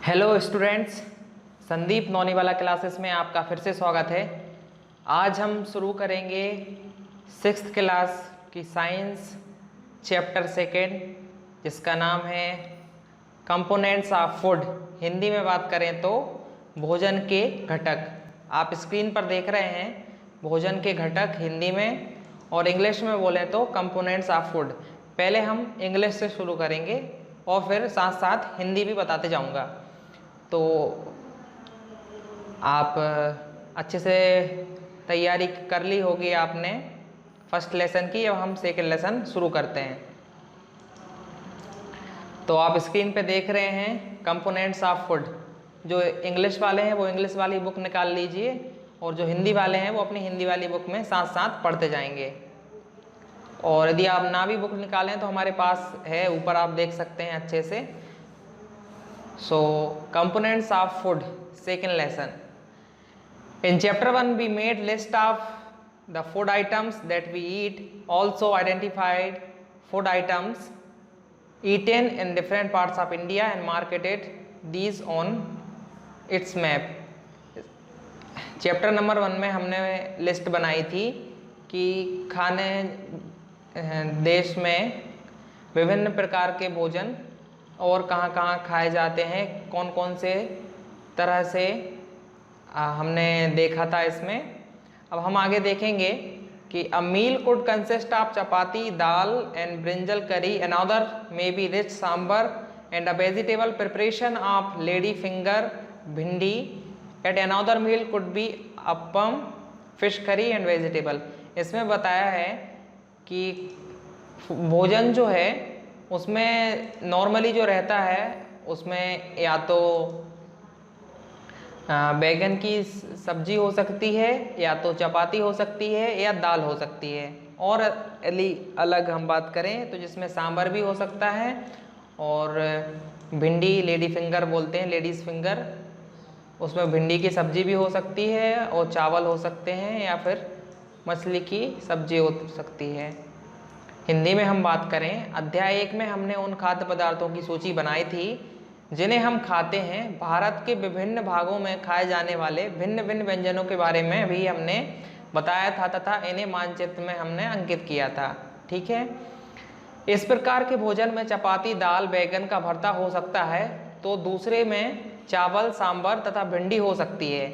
Hello students, Sandeep नौनीवाला classes में आपका फिर से स्वागत है। आज हम शुरू करेंगे सिक्स्थ क्लास की साइंस चैप्टर सेकेंड, जिसका नाम है कंपोनेंट्स ऑफ फूड। हिंदी में बात करें तो भोजन के घटक। आप स्क्रीन पर देख रहे हैं भोजन के घटक हिंदी में, और इंग्लिश में बोलें तो कंपोनेंट्स ऑफ फूड। पहले हम इंग्लिश से शुरू करेंगे और फिर साथ साथ हिंदी भी बताते जाऊंगा। तो आप अच्छे से तैयारी कर ली होगी आपने फर्स्ट लेसन की। अब हम सेकंड लेसन शुरू करते हैं। तो आप स्क्रीन पे देख रहे हैं कंपोनेंट्स ऑफ फूड। जो इंग्लिश वाले हैं वो इंग्लिश वाली बुक निकाल लीजिए, और जो हिंदी वाले हैं वो अपनी हिंदी वाली बुक में साथ साथ पढ़ते जाएंगे। और यदि आप ना भी बुक निकालें तो हमारे पास है, ऊपर आप देख सकते हैं अच्छे से। So, components of food, second lesson. In chapter 1 we made list of the food items that we eat, also identified food items eaten in different parts of India and marketed these on its map. Chapter number 1 में हमने list बनाई थी कि खाने देश में विभिन्न प्रकार के भोजन और कहाँ कहाँ खाए जाते हैं, कौन कौन से तरह से हमने देखा था इसमें। अब हम आगे देखेंगे कि a meal could consist of chapati, dal and brinjal curry, another may be rich sambar and a vegetable preparation of lady finger bhindi. At another meal could be appam, fish curry and vegetable. इसमें बताया है कि भोजन जो है उसमें नॉर्मली जो रहता है उसमें या तो बैगन की सब्जी हो सकती है, या तो चपाती हो सकती है, या दाल हो सकती है। और अलग हम बात करें तो जिसमें सांभर भी हो सकता है, और भिंडी लेडी फिंगर बोलते हैं, लेडीज़ फिंगर, उसमें भिंडी की सब्जी भी हो सकती है, और चावल हो सकते हैं, या फिर मछली की सब्जी हो सकती है। हिंदी में हम बात करें, अध्याय 1 में हमने उन खाद्य पदार्थों की सूची बनाई थी जिन्हें हम खाते हैं। भारत के विभिन्न भागों में खाए जाने वाले भिन्न भिन्न व्यंजनों के बारे में भी हमने बताया था तथा इन्हें मानचित्र में हमने अंकित किया था। ठीक है। इस प्रकार के भोजन में चपाती, दाल, बैगन का भरता हो सकता है, तो दूसरे में चावल, सांभर तथा भिंडी हो सकती है।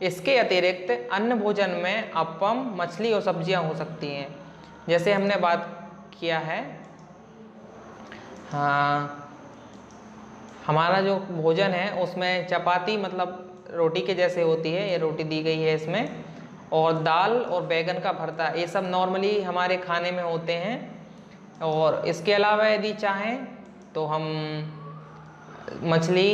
इसके अतिरिक्त अन्य भोजन में अप्पम, मछली और सब्जियां हो सकती हैं। जैसे हमने बात किया है, हाँ, हमारा जो भोजन है उसमें चपाती मतलब रोटी के जैसे होती है, ये रोटी दी गई है इसमें, और दाल और बैगन का भरता, ये सब नॉर्मली हमारे खाने में होते हैं। और इसके अलावा यदि चाहें तो हम मछली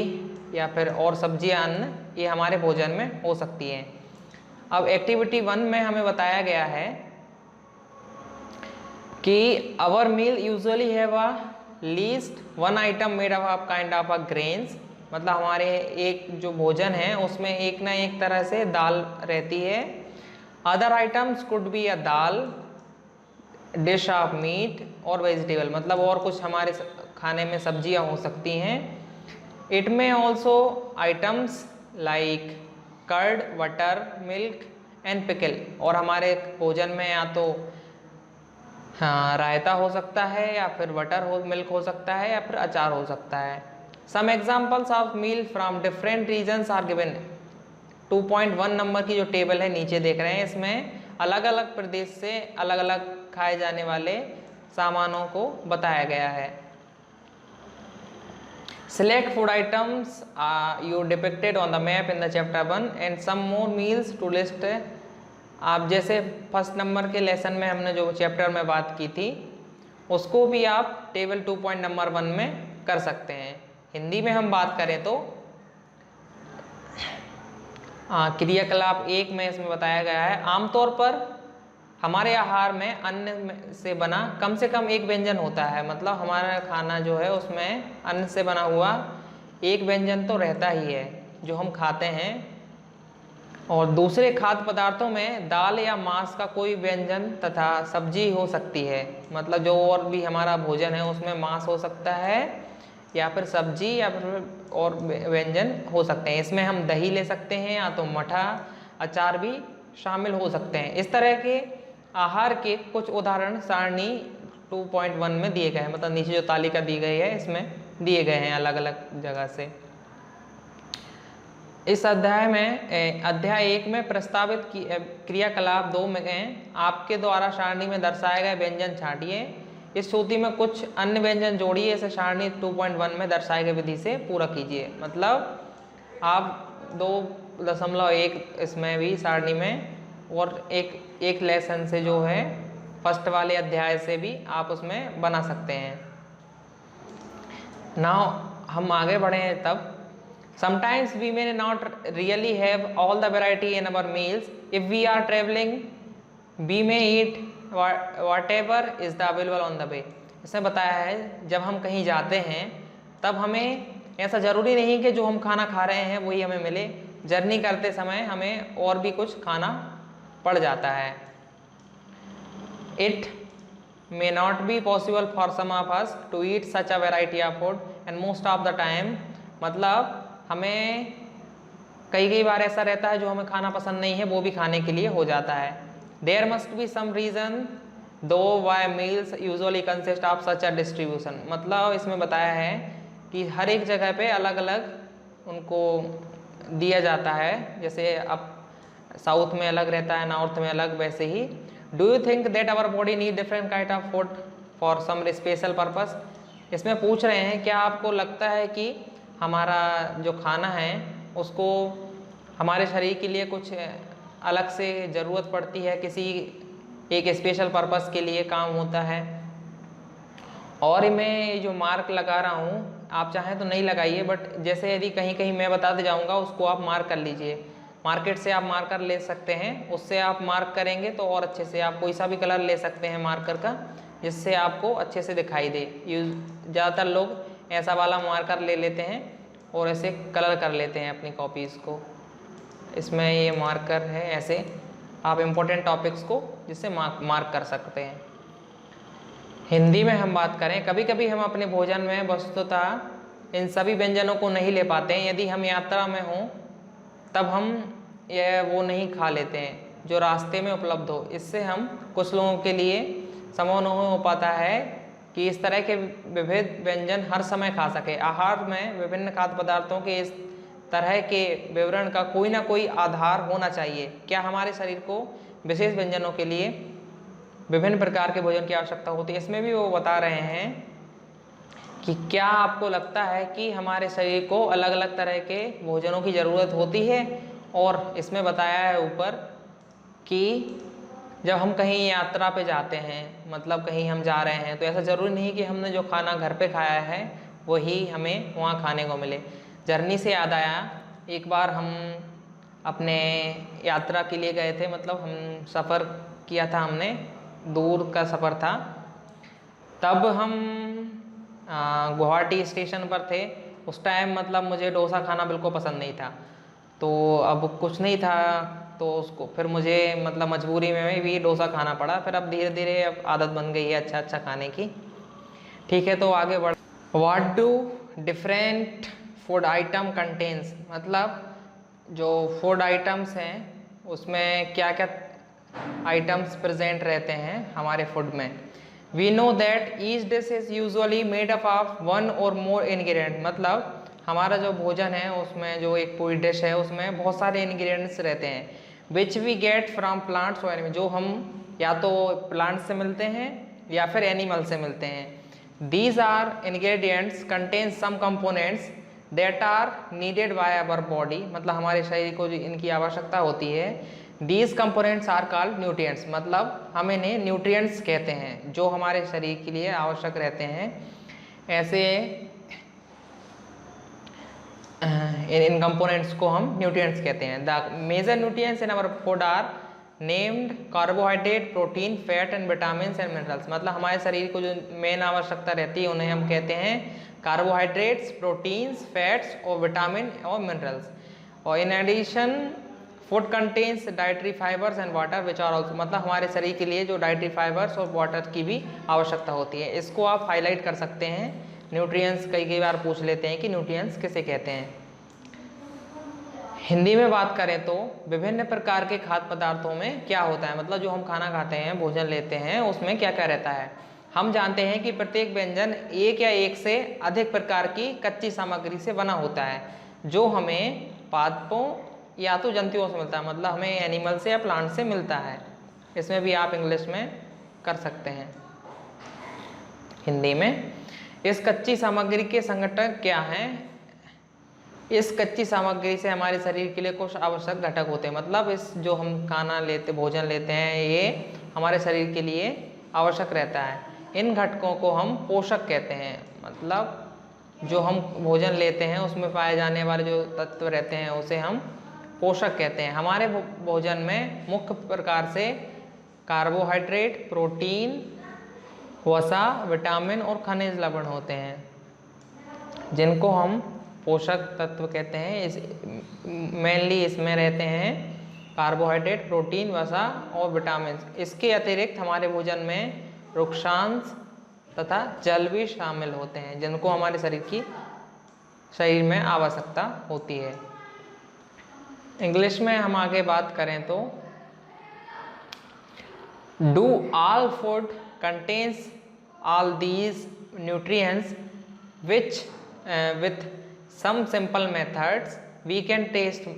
या फिर और सब्जियां, अन्न, ये हमारे भोजन में हो सकती हैं। अब एक्टिविटी 1 में हमें बताया गया है कि our meal usually have a least one item made of kind of a grains. मतलब हमारे एक जो भोजन है उसमें एक ना एक तरह से दाल रहती है। Other items could be a dal, dish of meat और वेजिटेबल, मतलब और कुछ हमारे खाने में सब्जियां हो सकती हैं। It may also items like curd, butter, milk and pickle. और हमारे भोजन में या तो हाँ रायता हो सकता है, या फिर बटर हो, मिल्क हो सकता है, या फिर अचार हो सकता है। Some examples of meal from different regions are given. 2.1 number की जो टेबल है नीचे देख रहे हैं, इसमें अलग अलग प्रदेश से अलग अलग खाए जाने वाले सामानों को बताया गया है। Select food items you depicted on the map in the chapter 1 and some more meals to list। आप जैसे फर्स्ट नंबर के लेसन में हमने जो चैप्टर में बात की थी उसको भी आप टेबल 2.1 में कर सकते हैं। हिंदी में हम बात करें तो क्रियाकलाप 1 में इसमें बताया गया है, आमतौर पर हमारे आहार में अन्न से बना कम से कम एक व्यंजन होता है। मतलब हमारा खाना जो है उसमें अन्न से बना हुआ एक व्यंजन तो रहता ही है जो हम खाते हैं। और दूसरे खाद्य पदार्थों में दाल या मांस का कोई व्यंजन तथा सब्जी हो सकती है। मतलब जो और भी हमारा भोजन है उसमें मांस हो सकता है या फिर सब्जी या फिर और व्यंजन हो सकते हैं। इसमें हम दही ले सकते हैं या तो मठा, अचार भी शामिल हो सकते हैं। इस तरह के आहार के कुछ उदाहरण सारणी 2.1 में दिए गए हैं, मतलब नीचे जो तालिका दी गई है इसमें दिए गए हैं अलग अलग जगह से। इस अध्याय में अध्याय 1 में प्रस्तावित क्रियाकलाप 2 में आपके द्वारा सारणी में दर्शाए गए व्यंजन छांटिए। इस सूची में कुछ अन्य व्यंजन जोड़िए, इसे सारणी 2.1 में दर्शाए गए विधि से पूरा कीजिए। मतलब आप 2.1 इसमें भी सारणी में और एक लेसन से जो है फर्स्ट वाले अध्याय से भी आप उसमें बना सकते हैं। नाउ हम आगे बढ़े हैं तब sometimes we may not really have all the variety in our meals. If we are traveling, we may eat whatever is the available on the way. इसमें बताया है जब हम कहीं जाते हैं तब हमें ऐसा ज़रूरी नहीं कि जो हम खाना खा रहे हैं वही हमें मिले। जर्नी करते समय हमें और भी कुछ खाना पड़ जाता है। It may not be possible for some of us to eat such a variety of food and most of the time, मतलब हमें कई बार ऐसा रहता है जो हमें खाना पसंद नहीं है वो भी खाने के लिए हो जाता है। There must be some reason though why meals usually consist of such a distribution. मतलब इसमें बताया है कि हर एक जगह पे अलग अलग उनको दिया जाता है, जैसे अब साउथ में अलग रहता है, नॉर्थ में अलग, वैसे ही do you think that our body need different kind of food for some special purpose. इसमें पूछ रहे हैं क्या आपको लगता है कि हमारा जो खाना है उसको हमारे शरीर के लिए कुछ अलग से ज़रूरत पड़ती है, किसी एक स्पेशल पर्पस के लिए काम होता है। और मैं जो मार्क लगा रहा हूँ आप चाहें तो नहीं लगाइए, बट जैसे यदि कहीं कहीं मैं बताते जाऊँगा उसको आप मार्क कर लीजिए। मार्केट से आप मार्कर ले सकते हैं, उससे आप मार्क करेंगे तो और अच्छे से, आप कोई सा भी कलर ले सकते हैं मार्कर का जिससे आपको अच्छे से दिखाई दे। ज़्यादातर लोग ऐसा वाला मार्कर ले लेते हैं और ऐसे कलर कर लेते हैं अपनी कॉपीज़ को। इसमें ये मार्कर है, ऐसे आप इम्पोर्टेंट टॉपिक्स को जिससे मार्क कर सकते हैं। हिंदी में हम बात करें, कभी कभी हम अपने भोजन में वस्तुतः इन सभी व्यंजनों को नहीं ले पाते हैं। यदि हम यात्रा में हों तब हम वो नहीं खा लेते हैं जो रास्ते में उपलब्ध हो। इससे हम कुछ लोगों के लिए संभव नहीं हो पाता है कि इस तरह के विविध व्यंजन हर समय खा सके। आहार में विभिन्न खाद्य पदार्थों के इस तरह के विवरण का कोई ना कोई आधार होना चाहिए। क्या हमारे शरीर को विशेष व्यंजनों के लिए विभिन्न प्रकार के भोजन की आवश्यकता होती है। इसमें भी वो बता रहे हैं कि क्या आपको लगता है कि हमारे शरीर को अलग अलग तरह के भोजनों की ज़रूरत होती है। और इसमें बताया है ऊपर कि जब हम कहीं यात्रा पे जाते हैं, मतलब कहीं हम जा रहे हैं, तो ऐसा ज़रूरी नहीं कि हमने जो खाना घर पे खाया है वही हमें वहाँ खाने को मिले। जर्नी से याद आया, एक बार हम अपने यात्रा के लिए गए थे, मतलब हम सफ़र किया था, हमने दूर का सफ़र था। तब हम गुवाहाटी स्टेशन पर थे। उस टाइम मतलब मुझे डोसा खाना बिल्कुल पसंद नहीं था, तो अब कुछ नहीं था तो उसको फिर मुझे मतलब मजबूरी में भी डोसा खाना पड़ा। फिर अब धीरे धीरे अब आदत बन गई है अच्छा खाने की। ठीक है, तो आगे बढ़। What do different food item contains, मतलब जो फूड आइटम्स हैं उसमें क्या क्या आइटम्स प्रेजेंट रहते हैं हमारे फूड में। We know that each dish is usually made up of one or more ingredient, मतलब हमारा जो भोजन है उसमें जो एक पूरी डिश है उसमें बहुत सारे इंग्रेडिएंट्स रहते हैं। Which we get from plants or animal, जो हम या तो प्लांट से मिलते हैं या फिर एनिमल से मिलते हैं। These are ingredients contain some components that are needed by our body, मतलब हमारे शरीर को जो इनकी आवश्यकता होती है। These components are called nutrients, मतलब हम इन्हें न्यूट्रिएंट्स कहते हैं जो हमारे शरीर के लिए आवश्यक रहते हैं। ऐसे इन कंपोनेंट्स को हम न्यूट्रिएंट्स कहते हैं। The major nutrients in our food are named carbohydrate, protein, fat and vitamin and minerals, मतलब हमारे शरीर को जो मेन आवश्यकता रहती है उन्हें हम कहते हैं कार्बोहाइड्रेट्स, प्रोटीन्स, फैट्स और विटामिन और मिनरल्स। और in addition food contains dietary fibres and water which are also, मतलब हमारे शरीर के लिए जो डाइटरी फाइबर्स और वाटर की भी आवश्यकता होती है। इसको आप हाईलाइट कर सकते हैं न्यूट्रिएंट्स कई कई बार पूछ लेते हैं कि न्यूट्रिएंट्स किसे कहते हैं। हिंदी में बात करें तो विभिन्न प्रकार के खाद्य पदार्थों में क्या होता है, मतलब जो हम खाना खाते हैं, भोजन लेते हैं, उसमें क्या क्या रहता है। हम जानते हैं कि प्रत्येक व्यंजन एक या एक से अधिक प्रकार की कच्ची सामग्री से बना होता है, जो हमें पादपों या तो जंतुओं से मिलता है, मतलब हमें एनिमल से या प्लांट से मिलता है। इसमें भी आप इंग्लिश में कर सकते हैं। हिंदी में इस कच्ची सामग्री के संघटक क्या हैं। इस कच्ची सामग्री से हमारे शरीर के लिए कुछ आवश्यक घटक होते हैं, मतलब इस जो हम खाना लेते, भोजन लेते हैं, ये हमारे शरीर के लिए आवश्यक रहता है। इन घटकों को हम पोषक कहते हैं, मतलब जो हम भोजन लेते हैं उसमें पाए जाने वाले जो तत्व रहते हैं उसे हम पोषक कहते हैं। हमारे भोजन में मुख्य प्रकार से कार्बोहाइड्रेट, प्रोटीन, वसा, विटामिन और खनिज लवण होते हैं, जिनको हम पोषक तत्व कहते हैं। इस मेनली इसमें रहते हैं कार्बोहाइड्रेट, प्रोटीन, वसा और विटामिन। इसके अतिरिक्त हमारे भोजन में रुक्षांश तथा जल भी शामिल होते हैं, जिनको हमारे शरीर में आवश्यकता होती है। इंग्लिश में हम आगे बात करें तो do all food contains all these nutrients which with some simple methods we can test,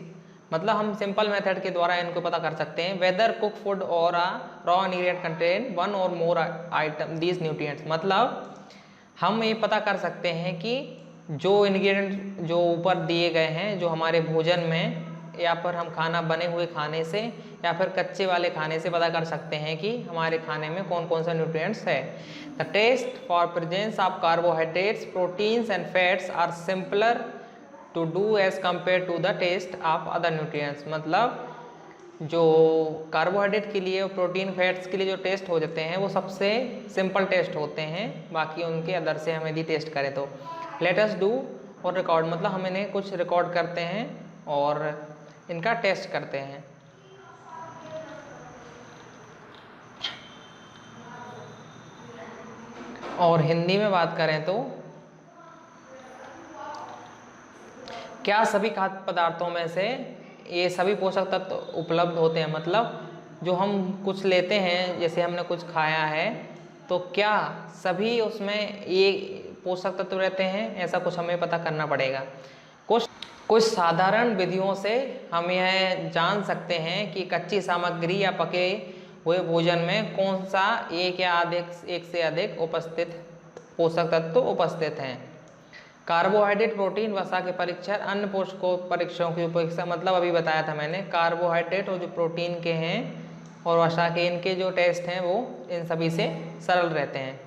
मतलब हम सिंपल मेथड के द्वारा इनको पता कर सकते हैं। वेदर कुक फूड और raw ingredient contain one or more item these nutrients, मतलब हम ये पता कर सकते हैं कि जो इंग्रेडिएंट जो ऊपर दिए गए हैं, जो हमारे भोजन में या फिर हम खाना बने हुए खाने से या फिर कच्चे वाले खाने से पता कर सकते हैं कि हमारे खाने में कौन कौन सा न्यूट्रिएंट्स है। The test for presence of carbohydrates, proteins and fats are simpler to do as compare to the test of other nutrients, मतलब जो कार्बोहाइड्रेट के लिए और प्रोटीन फैट्स के लिए जो टेस्ट हो जाते हैं वो सबसे सिंपल टेस्ट होते हैं, बाकी उनके अदर से हम यदि टेस्ट करें तो। लेट अस डू और रिकॉर्ड, मतलब हम इन्हें कुछ रिकॉर्ड करते हैं और इनका टेस्ट करते हैं। और हिंदी में बात करें तो क्या सभी खाद्य पदार्थों में से ये सभी पोषक तत्व उपलब्ध होते हैं, मतलब जो हम कुछ लेते हैं, जैसे हमने कुछ खाया है तो क्या सभी उसमें ये पोषक तत्व रहते हैं, ऐसा कुछ हमें पता करना पड़ेगा। कुछ साधारण विधियों से हम यह जान सकते हैं कि कच्ची सामग्री या पके हुए भोजन में कौन सा एक या एक से अधिक उपस्थित पोषक तत्व उपस्थित हैं। कार्बोहाइड्रेट, प्रोटीन, वसा के परीक्षण, अन्य पोषकों परीक्षणों की उपेक्षा, मतलब अभी बताया था मैंने, कार्बोहाइड्रेट और जो प्रोटीन के हैं और वसा के, इनके जो टेस्ट हैं वो इन सभी से सरल रहते हैं।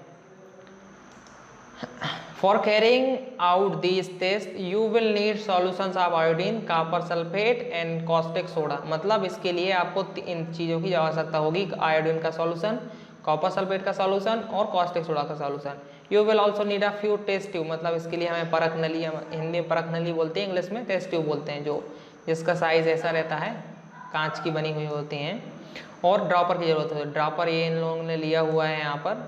For carrying out these test you will need solutions of iodine, copper sulphate and caustic soda, मतलब इसके लिए आपको इन चीज़ों की आवश्यकता होगी, आयोडीन का सॉल्यूशन, कॉपर सल्फेट का सॉल्यूशन और कॉस्टिक सोडा का solution. You will also need a few test tube, मतलब इसके लिए हमें परख नली, हिंदी में परख नली बोलते हैं, इंग्लिश में टेस्ट ट्यूब बोलते हैं, जो जिसका साइज ऐसा रहता है, कांच की बनी हुई होती हैं, और ड्रॉपर की जरूरत है। ड्रॉपर ये इन लोगों ने लिया हुआ है यहाँ पर।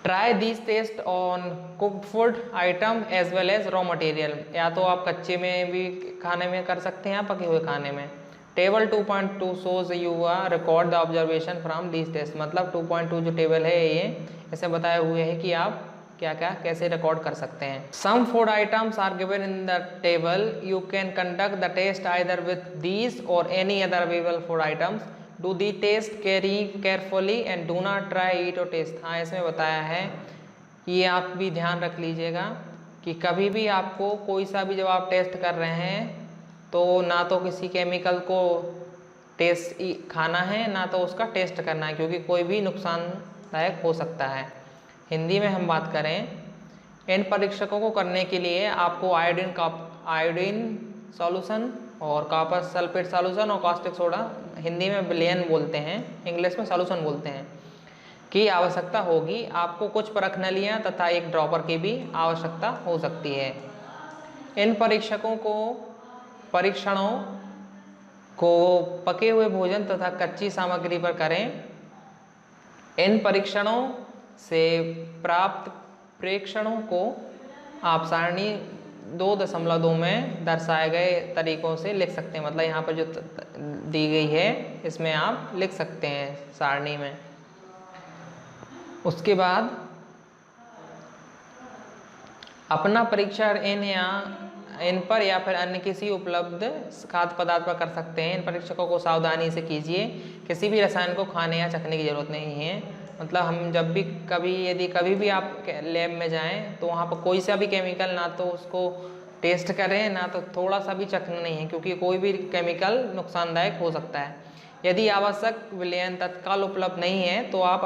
Try these test on cooked food item as well as raw material, या तो आप कच्चे में भी खाने में कर सकते हैं या पके हुए खाने में। Table 2.2 shows you record the observation from these tests, मतलब 2.2 जो टेबल है ये ऐसे बताए हुए हैं कि आप क्या क्या कैसे रिकॉर्ड कर सकते हैं। Some food items are given in the table. You can conduct the test either with these or any other available food items. Do the test carefully and do not try eat or taste. हाँ, इसमें बताया है, ये आप भी ध्यान रख लीजिएगा कि कभी भी आपको कोई सा भी जब आप टेस्ट कर रहे हैं तो ना तो किसी केमिकल को टेस्ट खाना है ना तो उसका टेस्ट करना है, क्योंकि कोई भी नुकसानदायक हो सकता है। हिंदी में हम बात करें, इन परीक्षकों को करने के लिए आपको आयोडीन सॉल्यूशन और कॉपर सल्फेट सॉल्यूशन और कॉस्टिक सोडा, हिंदी में विलयन बोलते हैं, इंग्लिश में सॉल्यूशन बोलते हैं, की आवश्यकता होगी। आपको कुछ परख नलियाँ तथा एक ड्रॉपर की भी आवश्यकता हो सकती है। इन परीक्षणों को पके हुए भोजन तथा कच्ची सामग्री पर करें। इन परीक्षणों से प्राप्त प्रेक्षणों को आप सारणी 2.2 में दर्शाए गए तरीकों से लिख सकते हैं। मतलब यहाँ पर जो दी गई है इसमें आप लिख सकते हैं सारणी में। उसके बाद अपना परीक्षण इन पर या फिर अन्य किसी उपलब्ध खाद्य पदार्थ पर कर सकते हैं। इन परीक्षकों को सावधानी से कीजिए। किसी भी रसायन को खाने या चखने की जरूरत नहीं है। मतलब हम जब भी यदि कभी भी आप लैब में जाएं तो वहाँ पर कोई सा भी केमिकल ना तो उसको टेस्ट करें ना तो थोड़ा सा भी चखना नहीं है, क्योंकि कोई भी केमिकल नुकसानदायक हो सकता है। यदि आवश्यक विलयन तत्काल उपलब्ध नहीं है तो आप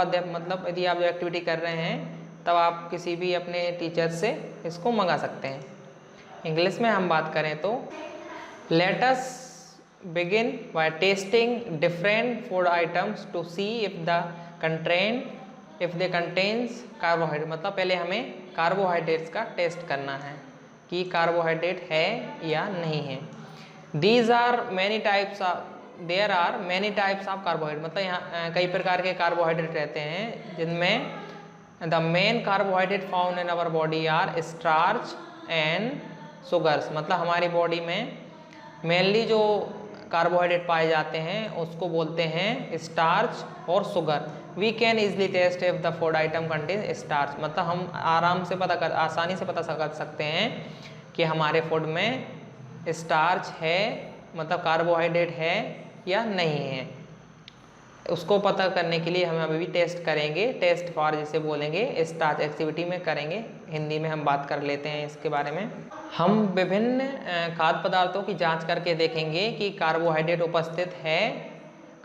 यदि आप जो एक्टिविटी कर रहे हैं तब आप किसी भी अपने टीचर से इसको मंगा सकते हैं। इंग्लिश में हम बात करें तो let us begin by testing different food items to see if they contains carbohydrate. मतलब पहले हमें कार्बोहाइड्रेट्स का टेस्ट करना है कि कार्बोहाइड्रेट है या नहीं है। There are many types of carbohydrate. मतलब यहाँ कई प्रकार के कार्बोहाइड्रेट रहते हैं, जिनमें the main carbohydrate found in our body are starch and sugars. मतलब हमारी बॉडी में मेनली जो कार्बोहाइड्रेट पाए जाते हैं उसको बोलते हैं स्टार्च और sugar. We can easily test if the food item contain starch. मतलब हम आसानी से पता कर सकते हैं कि हमारे फूड में स्टार्च है, मतलब कार्बोहाइड्रेट है या नहीं है। उसको पता करने के लिए हम अभी भी टेस्ट करेंगे। टेस्ट फॉर जिसे बोलेंगे स्टार्च एक्टिविटी में करेंगे। हिंदी में हम बात कर लेते हैं इसके बारे में। हम विभिन्न खाद्य पदार्थों की जांच करके देखेंगे कि कार्बोहाइड्रेट उपस्थित है।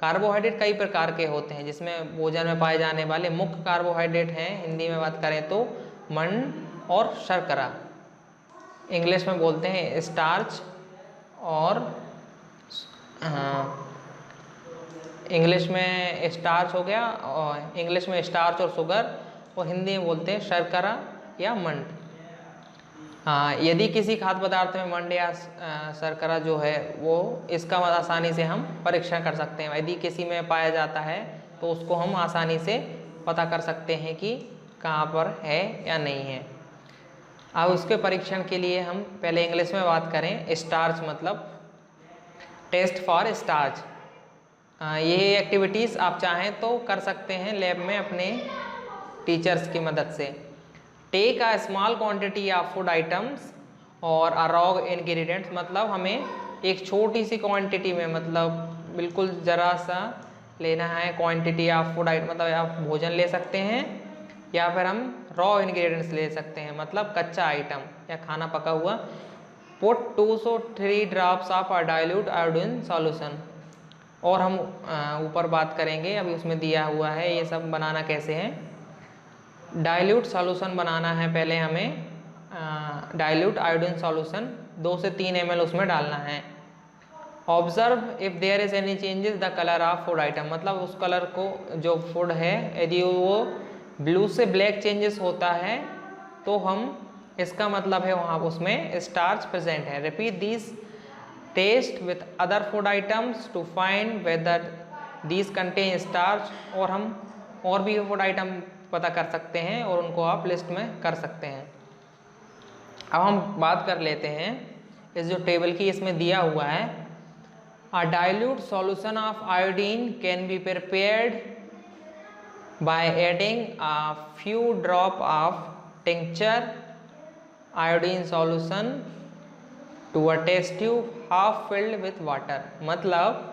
कार्बोहाइड्रेट कई प्रकार के होते हैं, जिसमें भोजन में पाए जाने वाले मुख्य कार्बोहाइड्रेट हैं। हिंदी में बात करें तो मंड और शर्करा। इंग्लिश में बोलते हैं स्टार्च और इंग्लिश में स्टार्च हो गया, और इंग्लिश में स्टार्च और शुगर, और हिंदी में बोलते हैं शर्करा या मंड। यदि किसी खाद्य पदार्थ में मंड या शर्करा जो है वो इसका आसानी से हम परीक्षण कर सकते हैं। यदि किसी में पाया जाता है तो उसको हम आसानी से पता कर सकते हैं कि कहाँ पर है या नहीं है। अब उसके परीक्षण के लिए हम पहले इंग्लिश में बात करें। स्टार्च मतलब टेस्ट फॉर स्टार्च। ये एक्टिविटीज़ आप चाहें तो कर सकते हैं लैब में अपने टीचर्स की मदद से। Take a small quantity of food items or a raw ingredients. मतलब हमें एक छोटी सी क्वांटिटी में, मतलब बिल्कुल ज़रा सा लेना है क्वांटिटी ऑफ फूड आइटम। मतलब आप भोजन ले सकते हैं या फिर हम रॉ इंग्रेडिएंट्स ले सकते हैं, मतलब कच्चा आइटम या खाना पका हुआ। Put 2 to 3 drops of a dilute iodine solution. और हम ऊपर बात करेंगे, अभी उसमें दिया हुआ है ये सब बनाना कैसे है। डाइल्यूट सॉल्यूशन बनाना है। पहले हमें डाइल्यूट आयोडीन सॉल्यूशन 2 से 3 ml उसमें डालना है। Observe if there is any changes the colour of food item. मतलब उस कलर को जो फूड है यदि वो ब्लू से ब्लैक चेंजेस होता है तो हम इसका मतलब है वहाँ उसमें स्टार्च प्रेजेंट है। Repeat this test with other food items to find whether these contain starch. और हम और भी फूड आइटम पता कर सकते हैं और उनको आप लिस्ट में कर सकते हैं। अब हम बात कर लेते हैं इस जो टेबल की इसमें दिया हुआ है। A dilute solution of iodine can be prepared by adding a few drop of tincture iodine solution to a test tube half filled with water. मतलब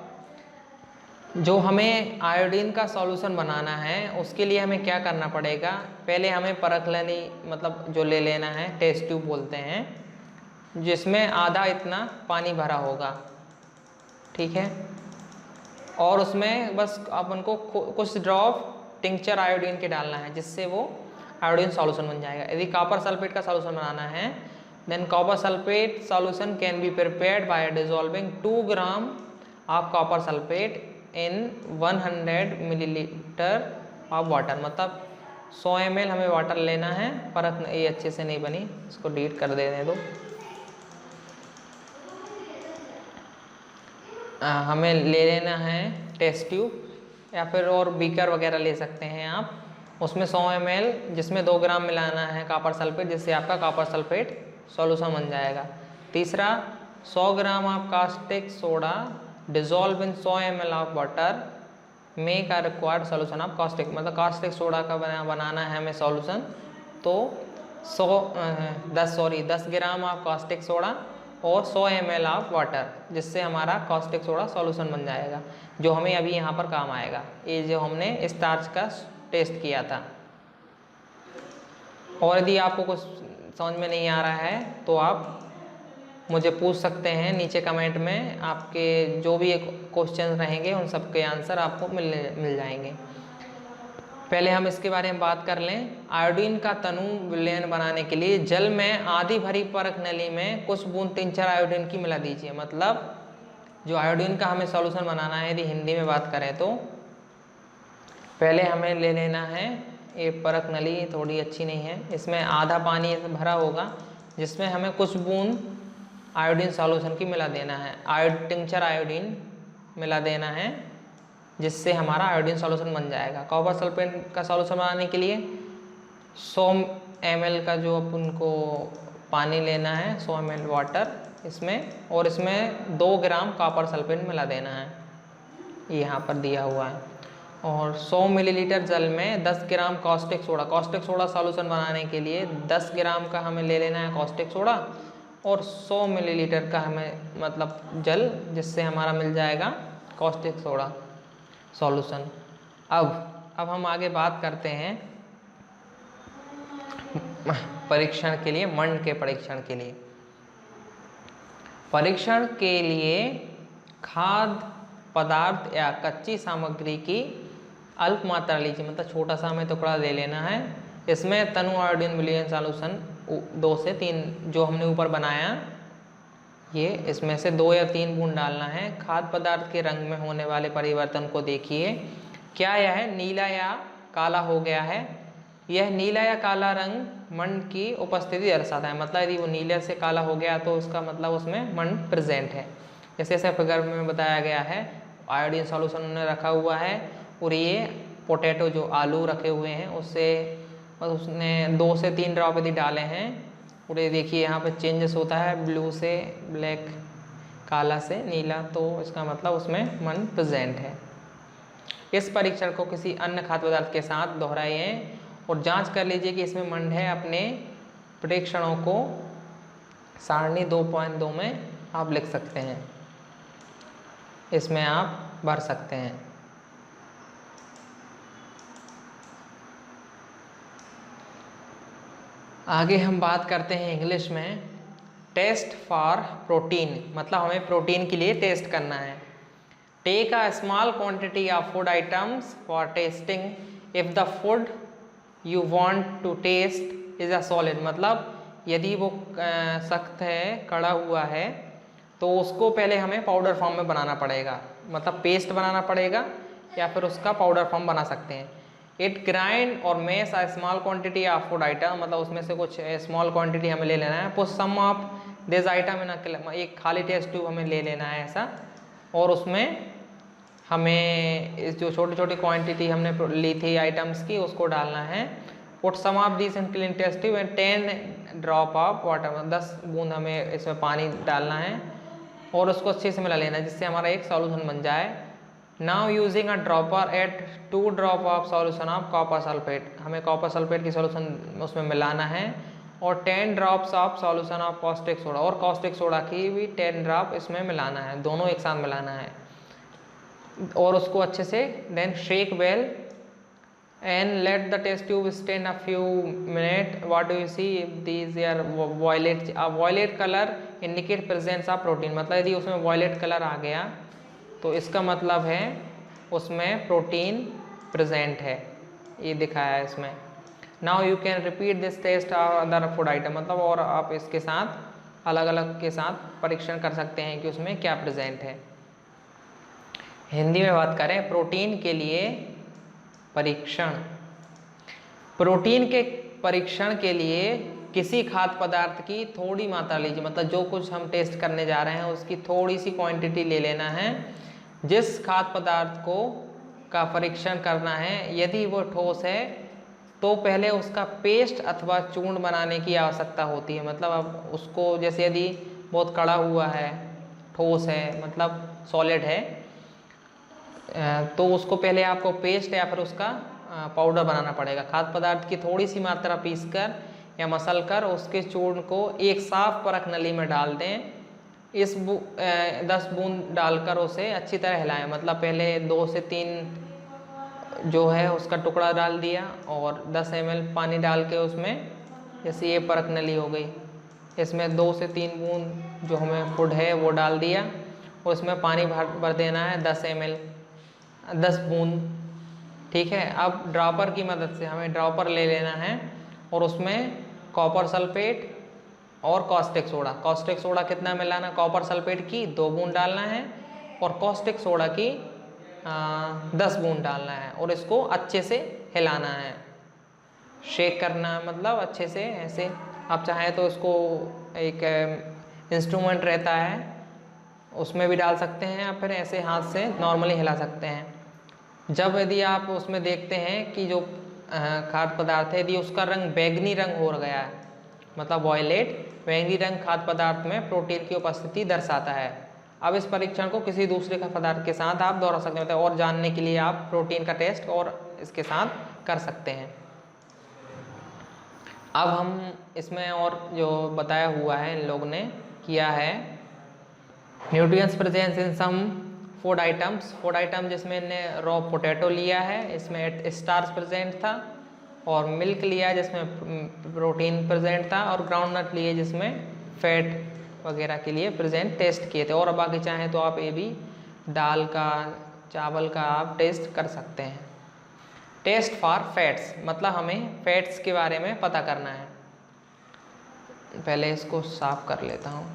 जो हमें आयोडीन का सॉल्यूशन बनाना है उसके लिए हमें क्या करना पड़ेगा, पहले हमें परख लेनी, मतलब जो ले लेना है टेस्ट ट्यूब बोलते हैं, जिसमें आधा इतना पानी भरा होगा, ठीक है। और उसमें बस अपन को कुछ ड्रॉप टिंक्चर आयोडीन के डालना है, जिससे वो आयोडीन सॉल्यूशन बन जाएगा। यदि कॉपर सल्फेट का सॉल्यूशन बनाना है than copper sulphate solution can be prepared bye dissolving 2 gram of copper sulphate in 100 millilitre of water. मतलब 100 ml हमें वाटर लेना है। परख ये अच्छे से नहीं बनी, इसको डिलीट कर देने दो। हमें ले लेना है टेस्ट ट्यूब या फिर और बीकर वगैरह ले सकते हैं आप। उसमें 100 ml जिसमें 2 ग्राम मिलाना है कॉपर सल्फेट, जिससे आपका कॉपर सल्फेट सॉल्यूशन बन जाएगा। तीसरा 100 gram of caustic soda dissolve in 100 ml of water make a required solution of caustic, मतलब कास्टिक सोडा का बनाना है हमें सॉल्यूशन, तो 10 ग्राम ऑफ कास्टिक सोडा और 100 ml ऑफ वाटर, जिससे हमारा कास्टिक सोडा सॉल्यूशन बन जाएगा, जो हमें अभी यहाँ पर काम आएगा। ये जो हमने स्टार्च का टेस्ट किया था। और यदि आपको कुछ समझ में नहीं आ रहा है तो आप मुझे पूछ सकते हैं नीचे कमेंट में, आपके जो भी क्वेश्चन रहेंगे उन सब के आंसर आपको मिल जाएंगे। पहले हम इसके बारे में बात कर लें। आयोडीन का तनु विलयन बनाने के लिए जल में आधी भरी परख नली में कुछ बूंद 3-4 आयोडीन की मिला दीजिए। मतलब जो आयोडीन का हमें सॉल्यूशन बनाना है, यदि हिंदी में बात करें तो पहले हमें ले लेना है, ये परख नली थोड़ी अच्छी नहीं है, इसमें आधा पानी भरा होगा, जिसमें हमें कुछ बूंद आयोडीन सॉल्यूशन की मिला देना है, टिंचर आयोडीन मिला देना है, जिससे हमारा आयोडीन सॉल्यूशन बन जाएगा। कॉपर सल्फेट का सॉल्यूशन बनाने के लिए 100 ml का जो अपन को पानी लेना है, 100 ml वाटर इसमें, और इसमें 2 ग्राम कॉपर सल्फेट मिला देना है, ये यहाँ पर दिया हुआ है। और 100 मिलीलीटर जल में 10 ग्राम कॉस्टिक सोडा सॉल्यूशन बनाने के लिए 10 ग्राम का हमें ले लेना है कॉस्टिक सोडा, और 100 मिलीलीटर का हमें मतलब जल, जिससे हमारा मिल जाएगा कॉस्टिक सोडा सॉल्यूशन। अब हम आगे बात करते हैं परीक्षण के लिए, मंड के परीक्षण के लिए। परीक्षण के लिए खाद्य पदार्थ या कच्ची सामग्री की अल्प मात्रा लीजिए, मतलब छोटा सा हमें टुकड़ा ले लेना है। इसमें तनु आयोडीन विलयन सॉल्यूशन 2 से 3 जो हमने ऊपर बनाया, ये इसमें से 2 या 3 बूंद डालना है। खाद्य पदार्थ के रंग में होने वाले परिवर्तन को देखिए, क्या यह नीला या काला हो गया है। यह नीला या काला रंग मंड की उपस्थिति दर्शाता है, मतलब यदि वो नीले से काला हो गया तो उसका मतलब उसमें मंड प्रेजेंट है। जैसे जैसे फिगर में बताया गया है, आयोडीन सॉल्यूशन उन्होंने रखा हुआ है, और ये पोटैटो जो आलू रखे हुए हैं उसने 2 से 3 ड्रॉप यदि डाले हैं, और ये देखिए यहाँ पे चेंजेस होता है, ब्लू से ब्लैक, काला से नीला, तो इसका मतलब उसमें मंड प्रेजेंट है। इस परीक्षण को किसी अन्य खाद्य पदार्थ के साथ दोहराइए और जांच कर लीजिए कि इसमें मंड है। अपने परीक्षणों को सारणी 2.2 में आप लिख सकते हैं, इसमें आप भर सकते हैं। आगे हम बात करते हैं इंग्लिश में। टेस्ट फॉर प्रोटीन, मतलब हमें प्रोटीन के लिए टेस्ट करना है। Take a small quantity of food items for testing if the food you want to test is a solid, मतलब यदि वो सख्त है, कड़ा हुआ है, तो उसको पहले हमें पाउडर फॉर्म में बनाना पड़ेगा, मतलब पेस्ट बनाना पड़ेगा, या फिर उसका पाउडर फॉर्म बना सकते हैं। It grind or mash a small quantity of food item, मतलब उसमें से कुछ स्मॉल क्वांटिटी हमें ले लेना है। Put some of this item in एक खाली टेस्ट ट्यूब हमें ले लेना है ऐसा, और उसमें हमें इस जो छोटी छोटी क्वांटिटी हमने ली थी आइटम्स की उसको डालना है। Put some of this in clean test tube and 10 drop of water, 10 बूंद हमें इसमें पानी डालना है, और उसको अच्छे से मिला लेना है, जिससे हमारा एक सॉल्यूशन बन जाए। Now using a dropper at 2 drop of solution of copper sulphate, हमें कॉपर सल्फेट की सॉल्यूशन उसमें मिलाना है, और 10 drops of solution of caustic soda, और कॉस्टिक सोडा की भी 10 ड्रॉप इसमें मिलाना है, दोनों एक साथ मिलाना है, और उसको अच्छे से then shake well and let the test tube stand a few minute. What do you see these are violet, violet colour indicate presence of protein, मतलब यदि उसमें वॉयलेट कलर आ गया तो इसका मतलब है उसमें प्रोटीन प्रेजेंट है, ये दिखाया है इसमें। Now you can repeat this test of other food item, मतलब और आप इसके साथ अलग अलग के साथ परीक्षण कर सकते हैं कि उसमें क्या प्रेजेंट है। हिंदी में बात करें प्रोटीन के लिए परीक्षण। प्रोटीन के परीक्षण के लिए किसी खाद्य पदार्थ की थोड़ी मात्रा लीजिए, मतलब जो कुछ हम टेस्ट करने जा रहे हैं उसकी थोड़ी सी क्वांटिटी ले लेना है। जिस खाद्य पदार्थ को का परीक्षण करना है, यदि वो ठोस है तो पहले उसका पेस्ट अथवा चूर्ण बनाने की आवश्यकता होती है। मतलब अब उसको जैसे यदि बहुत कड़ा हुआ है, ठोस है, मतलब सॉलिड है, तो उसको पहले आपको पेस्ट या फिर उसका पाउडर बनाना पड़ेगा। खाद्य पदार्थ की थोड़ी सी मात्रा पीसकर या मसल कर उसके चूर्ण को एक साफ परख नली में डाल दें। 10 बूंद डालकर उसे अच्छी तरह हिलाएं। मतलब पहले 2 से 3 जो है उसका टुकड़ा डाल दिया और 10 ml पानी डाल के उसमें, जैसे ये परख नली हो गई, इसमें 2 से 3 बूंद जो हमें फूड है वो डाल दिया और उसमें पानी भर देना है 10 बूंद। ठीक है। अब ड्रॉपर की मदद से हमें ड्रॉपर ले लेना है और उसमें कॉपर सल्फेट और कॉस्टिक सोडा। कॉस्टिक सोडा कितना मिलाना? कॉपर सल्फेट की 2 बूंद डालना है और कॉस्टिक सोडा की 10 बूंद डालना है और इसको अच्छे से हिलाना है, शेक करना, मतलब अच्छे से ऐसे। आप चाहें तो इसको एक इंस्ट्रूमेंट रहता है उसमें भी डाल सकते हैं या फिर ऐसे हाथ से नॉर्मली हिला सकते हैं। जब यदि आप उसमें देखते हैं कि जो खाद्य पदार्थ है यदि उसका रंग बैंगनी रंग हो गया है, मतलब वॉयलेट, बैंगनी रंग खाद्य पदार्थ में प्रोटीन की उपस्थिति दर्शाता है। अब इस परीक्षण को किसी दूसरे खाद्य पदार्थ के साथ आप दोहरा सकते हैं और जानने के लिए आप प्रोटीन का टेस्ट और इसके साथ कर सकते हैं। अब हम इसमें और जो बताया हुआ है इन लोगों ने किया है, nutrients presence in some food items. Food item जिसमें इन्हें रॉ पोटैटो लिया है, इसमें स्टार्च प्रेजेंट था, और मिल्क लिया जिसमें प्रोटीन प्रेजेंट था, और ग्राउंडनट लिए जिसमें फैट वगैरह के लिए प्रेजेंट टेस्ट किए थे। और बाकी चाहें तो आप ये भी दाल का, चावल का आप टेस्ट कर सकते हैं। टेस्ट फॉर फैट्स, मतलब हमें फैट्स के बारे में पता करना है। पहले इसको साफ कर लेता हूँ।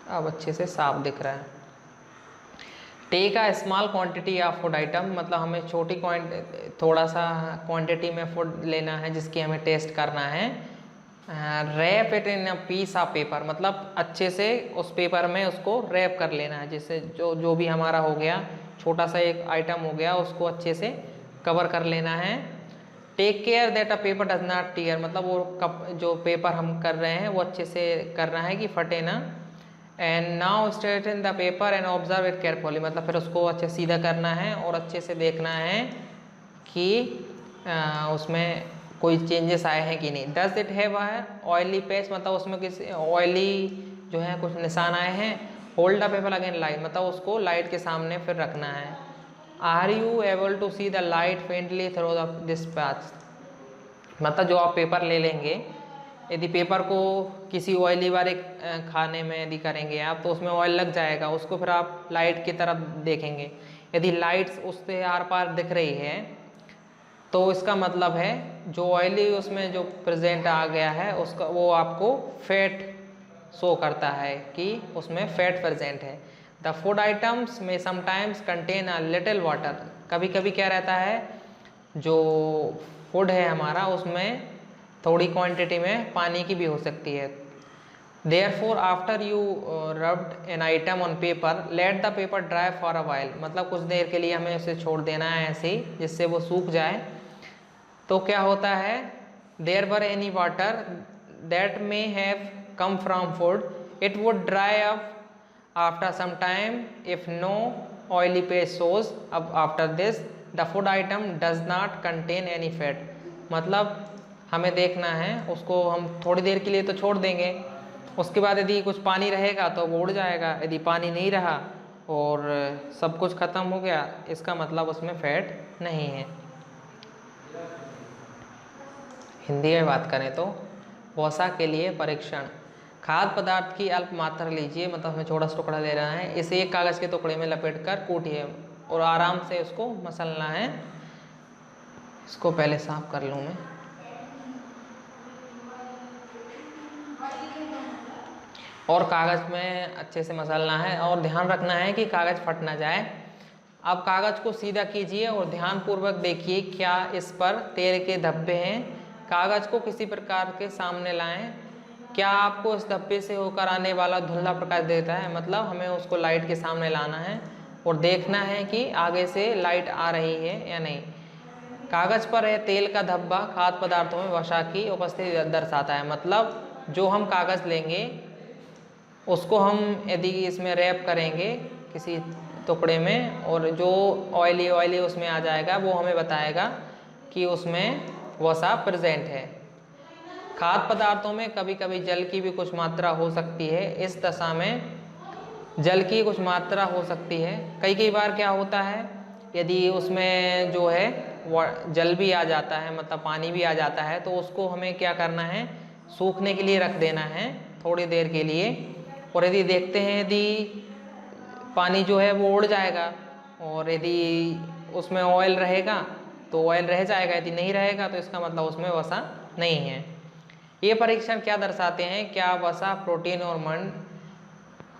अब अच्छे से साफ दिख रहा है। Take a small quantity of food item, मतलब हमें छोटी थोड़ा सा क्वांटिटी में फूड लेना है जिसकी हमें टेस्ट करना है। Wrap it in a piece of paper, मतलब अच्छे से उस पेपर में उसको रैप कर लेना है, जिससे जो भी हमारा हो गया छोटा सा एक आइटम हो गया उसको अच्छे से कवर कर लेना है। Take care that a paper does not tear, मतलब वो जो पेपर हम कर रहे हैं वो अच्छे से करना है कि फटे ना। And now straighten the paper and observe it carefully, मतलब फिर उसको अच्छे सीधा करना है और अच्छे से देखना है कि उसमें कोई चेंजेस आए हैं कि नहीं। Does it have oily patch, मतलब उसमें किसी ऑयली जो है कुछ निशान आए हैं। Hold the paper again light, मतलब उसको लाइट के सामने फिर रखना है। Are you able to see the light faintly through this patch, मतलब जो आप पेपर ले लेंगे, यदि पेपर को किसी ऑयली वाले खाने में यदि करेंगे आप तो उसमें ऑयल लग जाएगा, उसको फिर आप लाइट की तरफ देखेंगे। यदि लाइट्स उससे आर पार दिख रही है तो इसका मतलब है जो ऑयली उसमें जो प्रेजेंट आ गया है उसका वो आपको फैट शो करता है कि उसमें फैट प्रेजेंट है। द फूड आइटम्स में sometimes contain a little water, कभी कभी क्या रहता है जो फूड है हमारा उसमें थोड़ी क्वांटिटी में पानी की भी हो सकती है। Therefore after you rubbed an item on paper, let the paper dry for a while, मतलब कुछ देर के लिए हमें उसे छोड़ देना है ऐसे ही जिससे वो सूख जाए। तो क्या होता है, there were any water that may have come from food, it would dry up after some time if no oily paste shows up after this, the food item does not contain any fat, मतलब हमें देखना है उसको हम थोड़ी देर के लिए तो छोड़ देंगे, उसके बाद यदि कुछ पानी रहेगा तो वो उड़ जाएगा, यदि पानी नहीं रहा और सब कुछ ख़त्म हो गया इसका मतलब उसमें फैट नहीं है। हिंदी में बात करें तो वसा के लिए परीक्षण। खाद्य पदार्थ की अल्प मात्रा लीजिए, मतलब हमें छोटा सा टुकड़ा ले रहा है, इसे एक कागज़ के टुकड़े में लपेट कर कूटिए और आराम से उसको मसलना है। इसको पहले साफ कर लूँ मैं। और कागज़ में अच्छे से मसलना है और ध्यान रखना है कि कागज़ फट ना जाए। अब कागज़ को सीधा कीजिए और ध्यानपूर्वक देखिए क्या इस पर तेल के धब्बे हैं। कागज़ को किसी प्रकार के सामने लाएं। क्या आपको इस धब्बे से होकर आने वाला धुंधला प्रकाश देता है, मतलब हमें उसको लाइट के सामने लाना है और देखना है कि आगे से लाइट आ रही है या नहीं। कागज पर है तेल का धब्बा खाद्य पदार्थों में वसा की उपस्थिति दर्शाता है, मतलब जो हम कागज लेंगे उसको हम यदि इसमें रैप करेंगे किसी टुकड़े में और जो ऑयली उसमें आ जाएगा वो हमें बताएगा कि उसमें वसा प्रेजेंट है। खाद्य पदार्थों में कभी कभी जल की भी कुछ मात्रा हो सकती है, इस दशा में जल की कुछ मात्रा हो सकती है। कई बार क्या होता है, यदि उसमें जो है जल भी आ जाता है, मतलब पानी भी आ जाता है, तो उसको हमें क्या करना है, सूखने के लिए रख देना है थोड़ी देर के लिए। और यदि देखते हैं यदि पानी जो है वो उड़ जाएगा और यदि उसमें ऑयल रहेगा तो ऑयल रह जाएगा, यदि नहीं रहेगा तो इसका मतलब उसमें वसा नहीं है। ये परीक्षण क्या दर्शाते हैं, क्या वसा, प्रोटीन और मंड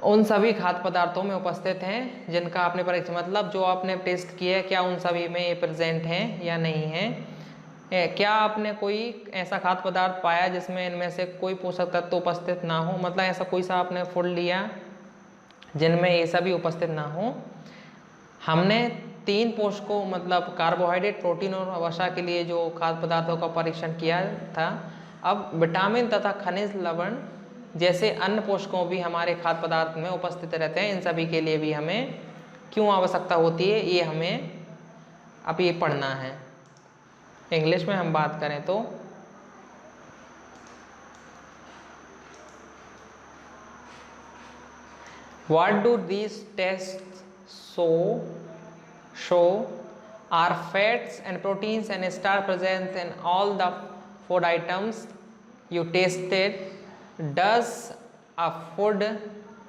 उन सभी खाद्य पदार्थों में उपस्थित हैं जिनका आपने परीक्षण, मतलब जो आपने टेस्ट किया है क्या उन सभी में ये प्रेजेंट हैं या नहीं है। क्या आपने कोई ऐसा खाद्य पदार्थ पाया जिसमें इनमें से कोई पोषक तत्व उपस्थित ना हो, मतलब ऐसा कोई सा आपने फूड लिया जिनमें ये सभी उपस्थित ना हो। हमने 3 पोषकों मतलब कार्बोहाइड्रेट, प्रोटीन और वसा के लिए जो खाद्य पदार्थों का परीक्षण किया था। अब विटामिन तथा खनिज लवण जैसे अन्य पोषकों भी हमारे खाद्य पदार्थ में उपस्थित रहते हैं, इन सभी के लिए भी हमें क्यों आवश्यकता होती है, ये हमें अब ये पढ़ना है। इंग्लिश में हम बात करें तो what do these tests show are fats and proteins and starch present in all the food items you tasted. Does a food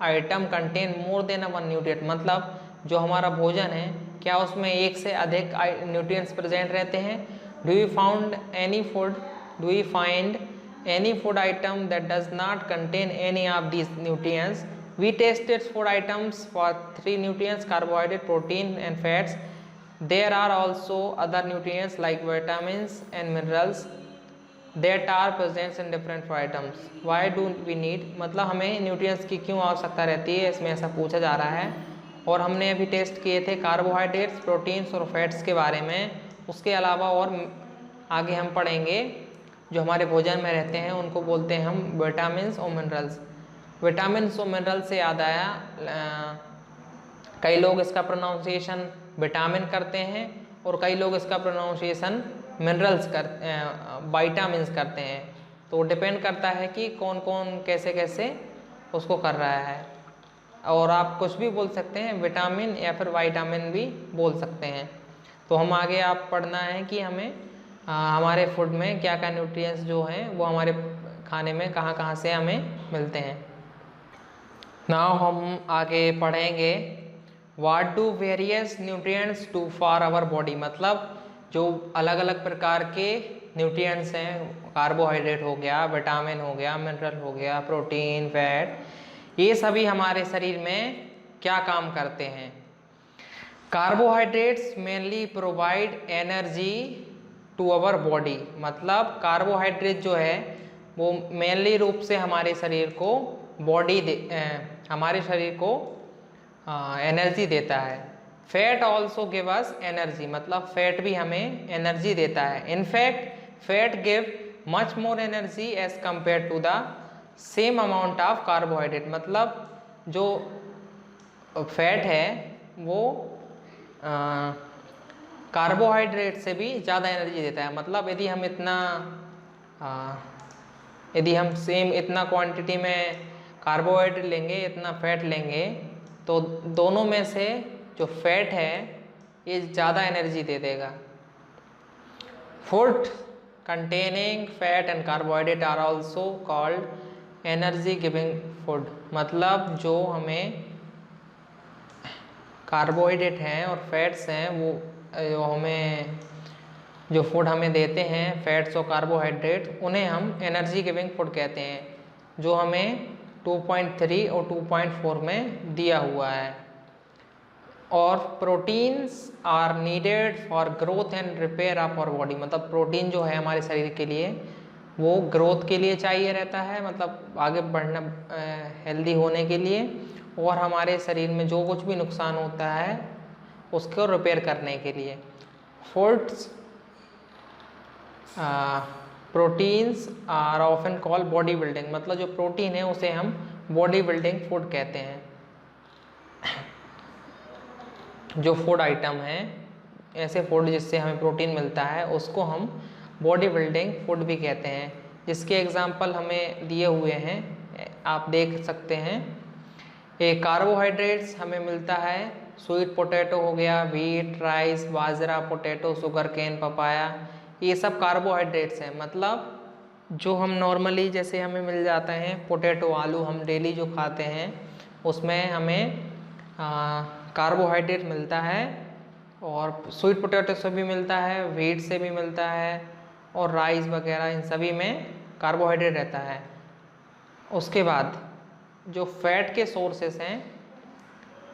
item contain more than one nutrient, मतलब जो हमारा भोजन है क्या उसमें एक से अधिक न्यूट्रिएंट्स प्रेजेंट रहते हैं। Do you find any food item that does not contain any of these nutrients? We tested food items for 3 nutrients, carbohydrate, protein and fats. There are also other nutrients like vitamins and minerals that are present in different food items. Why do we need, मतलब हमें nutrients की क्यों आवश्यकता रहती है, इसमें ऐसा पूछा जा रहा है। और हमने अभी टेस्ट किए थे कार्बोहाइड्रेट्स, प्रोटीन्स और फैट्स के बारे में। उसके अलावा और आगे हम पढ़ेंगे जो हमारे भोजन में रहते हैं उनको बोलते हैं हम विटामिन्स और मिनरल्स। विटामिन्स और मिनरल से याद आया, कई लोग इसका प्रोनाउंसिएशन विटामिन करते हैं और कई लोग इसका प्रोनाउंसिएशन मिनरल्स विटामिन्स करते हैं। तो डिपेंड करता है कि कौन कौन कैसे कैसे उसको कर रहा है। और आप कुछ भी बोल सकते हैं, विटामिन या फिर विटामिन भी बोल सकते हैं। तो हम आगे आप पढ़ना है कि हमें हमारे फूड में क्या क्या न्यूट्रिएंट्स जो हैं वो हमारे खाने में कहाँ कहाँ से हमें मिलते हैं। नाउ हम आगे पढ़ेंगे what do various nutrients do for our body, मतलब जो अलग अलग प्रकार के न्यूट्रिएंट्स हैं, कार्बोहाइड्रेट हो गया, विटामिन हो गया, मिनरल हो गया, प्रोटीन, फैट, ये सभी हमारे शरीर में क्या काम करते हैं। Carbohydrates mainly provide energy to our body, मतलब कार्बोहाइड्रेट जो है वो मेनली रूप से हमारे शरीर को हमारे शरीर को एनर्जी देता है। Fat also give us energy, मतलब फैट भी हमें एनर्जी देता है। In fact fat give much more energy as compare to the same amount of carbohydrate, मतलब जो फैट है वो कार्बोहाइड्रेट से भी ज़्यादा एनर्जी देता है। मतलब यदि हम सेम इतना क्वांटिटी में कार्बोहाइड्रेट लेंगे, इतना फैट लेंगे, तो दोनों में से जो फैट है ये ज़्यादा एनर्जी दे देगा। Food containing fat and carbohydrate are also called energy giving food, मतलब जो हमें कार्बोहाइड्रेट हैं और फैट्स हैं वो जो फूड हमें देते हैं, फैट्स और कार्बोहाइड्रेट, उन्हें हम एनर्जी गिविंग फूड कहते हैं, जो हमें 2.3 और 2.4 में दिया हुआ है। और proteins are needed for growth and repair of our body, मतलब प्रोटीन जो है हमारे शरीर के लिए वो ग्रोथ के लिए चाहिए रहता है, मतलब आगे बढ़ना हेल्दी होने के लिए, और हमारे शरीर में जो कुछ भी नुकसान होता है उसको रिपेयर करने के लिए। Foods proteins are often call body building, मतलब जो प्रोटीन है उसे हम बॉडी बिल्डिंग फूड कहते हैं। जो फूड आइटम है, ऐसे फूड जिससे हमें प्रोटीन मिलता है, उसको हम बॉडी बिल्डिंग फूड भी कहते हैं। जिसके एग्जाम्पल हमें दिए हुए हैं, आप देख सकते हैं। एक कार्बोहाइड्रेट्स हमें मिलता है, स्वीट पोटैटो हो गया, व्हीट, राइस, बाजरा, पोटैटो, शुगर केन, पपाया, ये सब कार्बोहाइड्रेट्स हैं। मतलब जो हम नॉर्मली जैसे हमें मिल जाते हैं पोटैटो, आलू हम डेली जो खाते हैं उसमें हमें कार्बोहाइड्रेट मिलता है, और स्वीट पोटैटो से भी मिलता है, व्हीट से भी मिलता है, और राइस वगैरह इन सभी में कार्बोहाइड्रेट रहता है। उसके बाद जो फैट के सोर्सेस हैं,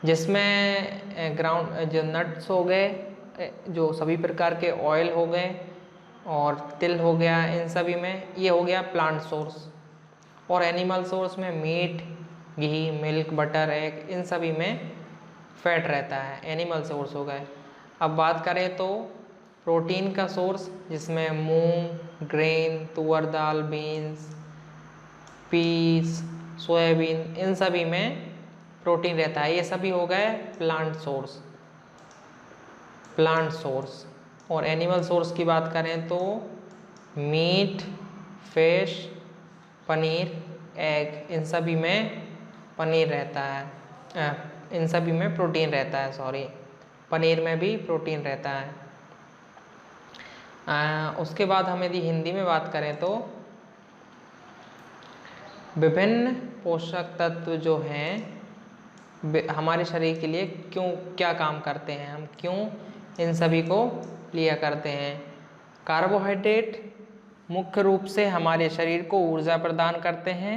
जिसमें ग्राउंड जो नट्स हो गए, जो सभी प्रकार के ऑयल हो गए और तिल हो गया, इन सभी में ये हो गया प्लांट सोर्स। और एनिमल सोर्स में मीट, घी, मिल्क, बटर, एग, इन सभी में फैट रहता है, एनिमल सोर्स हो गए। अब बात करें तो प्रोटीन का सोर्स, जिसमें मूंग, ग्रेन, तुअर दाल, बीन्स, पीस, सोयाबीन, इन सभी में प्रोटीन रहता है। ये सभी हो गए प्लांट सोर्स, प्लांट सोर्स। और एनिमल सोर्स की बात करें तो मीट, फिश, पनीर, एग, इन सभी में पनीर रहता है, इन सभी में प्रोटीन रहता है, सॉरी, पनीर में भी प्रोटीन रहता है। उसके बाद हम यदि हिंदी में बात करें तो विभिन्न पोषक तत्व जो हैं हमारे शरीर के लिए क्यों क्या काम करते हैं, हम क्यों इन सभी को लिया करते हैं। कार्बोहाइड्रेट मुख्य रूप से हमारे शरीर को ऊर्जा प्रदान करते हैं।